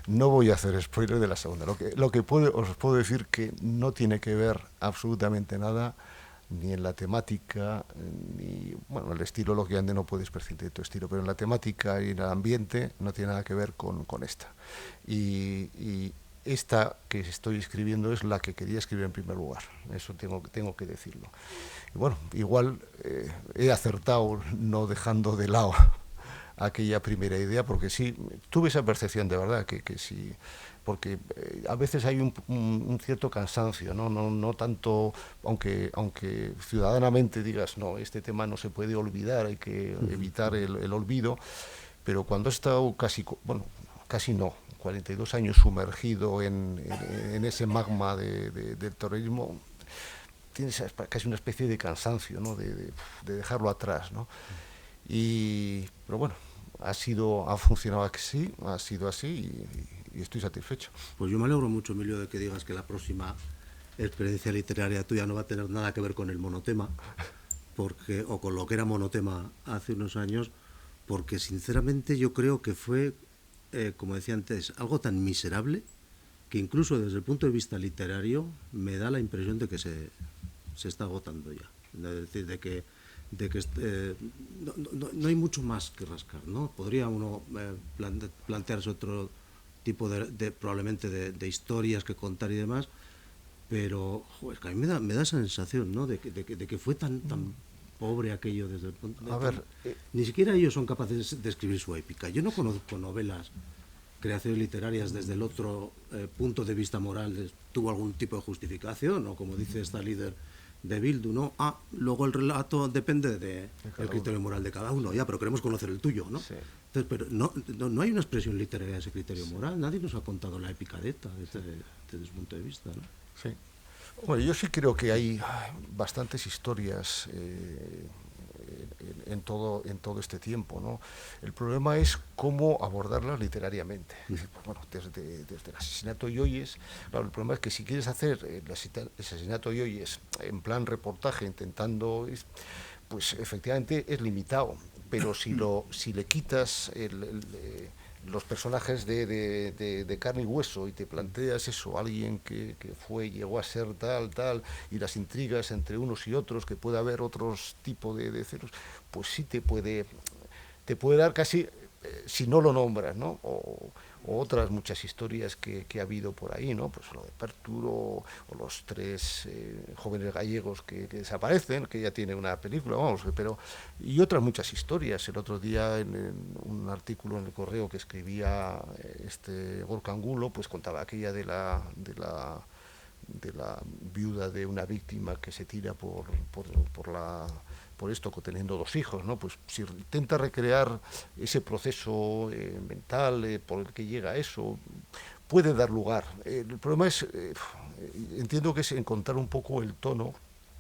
No voy a hacer spoiler de la segunda. Os puedo decir que no tiene que ver absolutamente nada, ni en la temática, ni, bueno, el estilo, lógicamente no puedes prescindir de tu estilo, pero en la temática y en el ambiente no tiene nada que ver con esta. Y esta que estoy escribiendo es la que quería escribir en primer lugar, eso tengo que decirlo. Y bueno, igual he acertado no dejando de lado aquella primera idea, porque sí, tuve esa percepción de verdad, que sí, porque a veces hay un cierto cansancio, no tanto, aunque ciudadanamente digas, no, este tema no se puede olvidar, hay que evitar el olvido, pero cuando he estado casi no, 42 años sumergido en ese magma del terrorismo, tienes casi una especie de cansancio, ¿no? de dejarlo atrás, ¿no? Pero bueno, ha funcionado así, ha sido así y estoy satisfecho. Pues yo me alegro mucho, Emilio, de que digas que la próxima experiencia literaria tuya no va a tener nada que ver con el monotema, o con lo que era monotema hace unos años, porque sinceramente yo creo que fue como decía antes, algo tan miserable que incluso desde el punto de vista literario me da la impresión de que se está agotando ya. Es decir, de que no hay mucho más que rascar, ¿no? Podría uno plantearse otro tipo probablemente de historias que contar y demás, pero joder, que a mí me da esa sensación, ¿no? de que fue tan pobre aquello desde el punto de vista. Ni siquiera ellos son capaces de escribir su épica. Yo no conozco novelas, creaciones literarias desde el otro punto de vista moral, tuvo algún tipo de justificación, o como dice esta líder de Bildu, ¿no? Luego el relato depende del criterio moral de cada uno, ya, pero queremos conocer el tuyo, ¿no? Sí. Entonces, pero no hay una expresión literaria de ese criterio moral, nadie nos ha contado la épica de ETA desde su punto de vista, ¿no? Sí. Bueno, yo sí creo que hay bastantes historias en todo este tiempo, ¿no? El problema es cómo abordarlas literariamente. Bueno, desde el asesinato de Yoyes, claro, el problema es que si quieres hacer el asesinato de Yoyes en plan reportaje, intentando, pues efectivamente es limitado, pero si le quitas los personajes de carne y hueso y te planteas eso, alguien que llegó a ser tal, y las intrigas entre unos y otros, que puede haber otros tipos de celos, pues sí te puede dar casi, si no lo nombras, ¿no? O otras muchas historias que ha habido por ahí, ¿no? Pues lo de Perturo, o los 3 jóvenes gallegos que desaparecen, que ya tiene una película, vamos, y otras muchas historias. El otro día en un artículo en El Correo que escribía Gorka Angulo, pues contaba aquella de la viuda de una víctima que se tira por esto, teniendo 2 hijos, ¿no? Pues si intenta recrear ese proceso mental por el que llega a eso, puede dar lugar. El problema es, entiendo que es encontrar un poco el tono,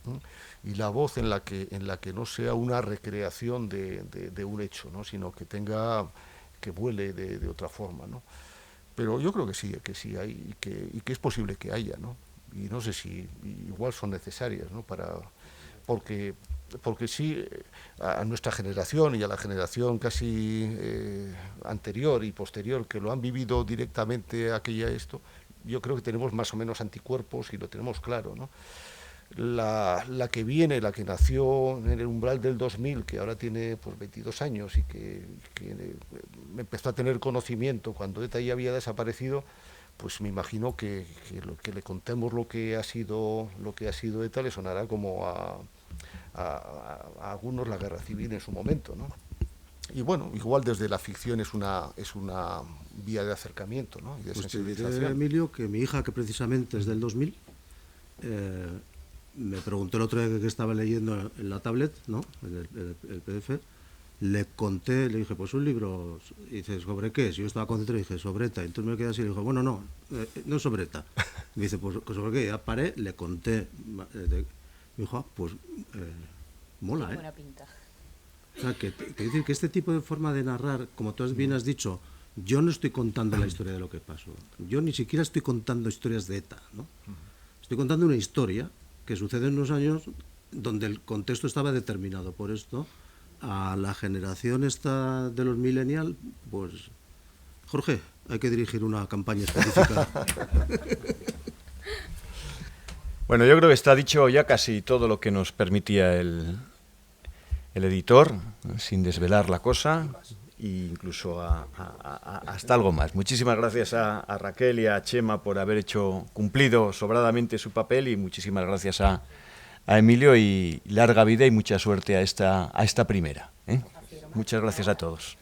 ¿no? Y la voz en la que no sea una recreación de un hecho, ¿no? Sino que vuele de otra forma, ¿no? Pero yo creo que sí hay, y que es posible que haya, ¿no? Y no sé si igual son necesarias, ¿no? Porque sí, a nuestra generación y a la generación casi anterior y posterior, que lo han vivido directamente yo creo que tenemos más o menos anticuerpos y lo tenemos claro, ¿no? La que viene, la que nació en el umbral del 2000, que ahora tiene pues 22 años y que empezó a tener conocimiento cuando ETA ya había desaparecido, pues me imagino que le contemos lo que ha sido ETA le sonará como a algunos la guerra civil en su momento, ¿no? Y bueno, igual desde la ficción es una vía de acercamiento, ¿no? Y de pues sensibilización. Te diré, Emilio, que mi hija, que precisamente es del 2000, me preguntó el otro día que estaba leyendo en la tablet, ¿no? El PDF, le conté, le dije, pues un libro, y dice, ¿sobre qué? Si yo estaba concentrado, dije, sobre ETA. Entonces me quedé así y le dije, bueno, no es sobre ETA. Me dice, pues ¿sobre qué? Ya paré, le conté. Me dijo, pues mola, ¿eh? Buena pinta. O sea, que decir que este tipo de forma de narrar, como tú bien has dicho, yo no estoy contando la historia de lo que pasó. Yo ni siquiera estoy contando historias de ETA, ¿no? Estoy contando una historia que sucede en unos años donde el contexto estaba determinado por esto. A la generación esta de los millennials, pues, Jorge, hay que dirigir una campaña específica. Bueno, yo creo que está dicho ya casi todo lo que nos permitía el editor, sin desvelar la cosa, e incluso hasta algo más. Muchísimas gracias a Raquel y a Chema por haber cumplido sobradamente su papel, y muchísimas gracias a Emilio, y larga vida y mucha suerte a esta primera, ¿eh? Muchas gracias a todos.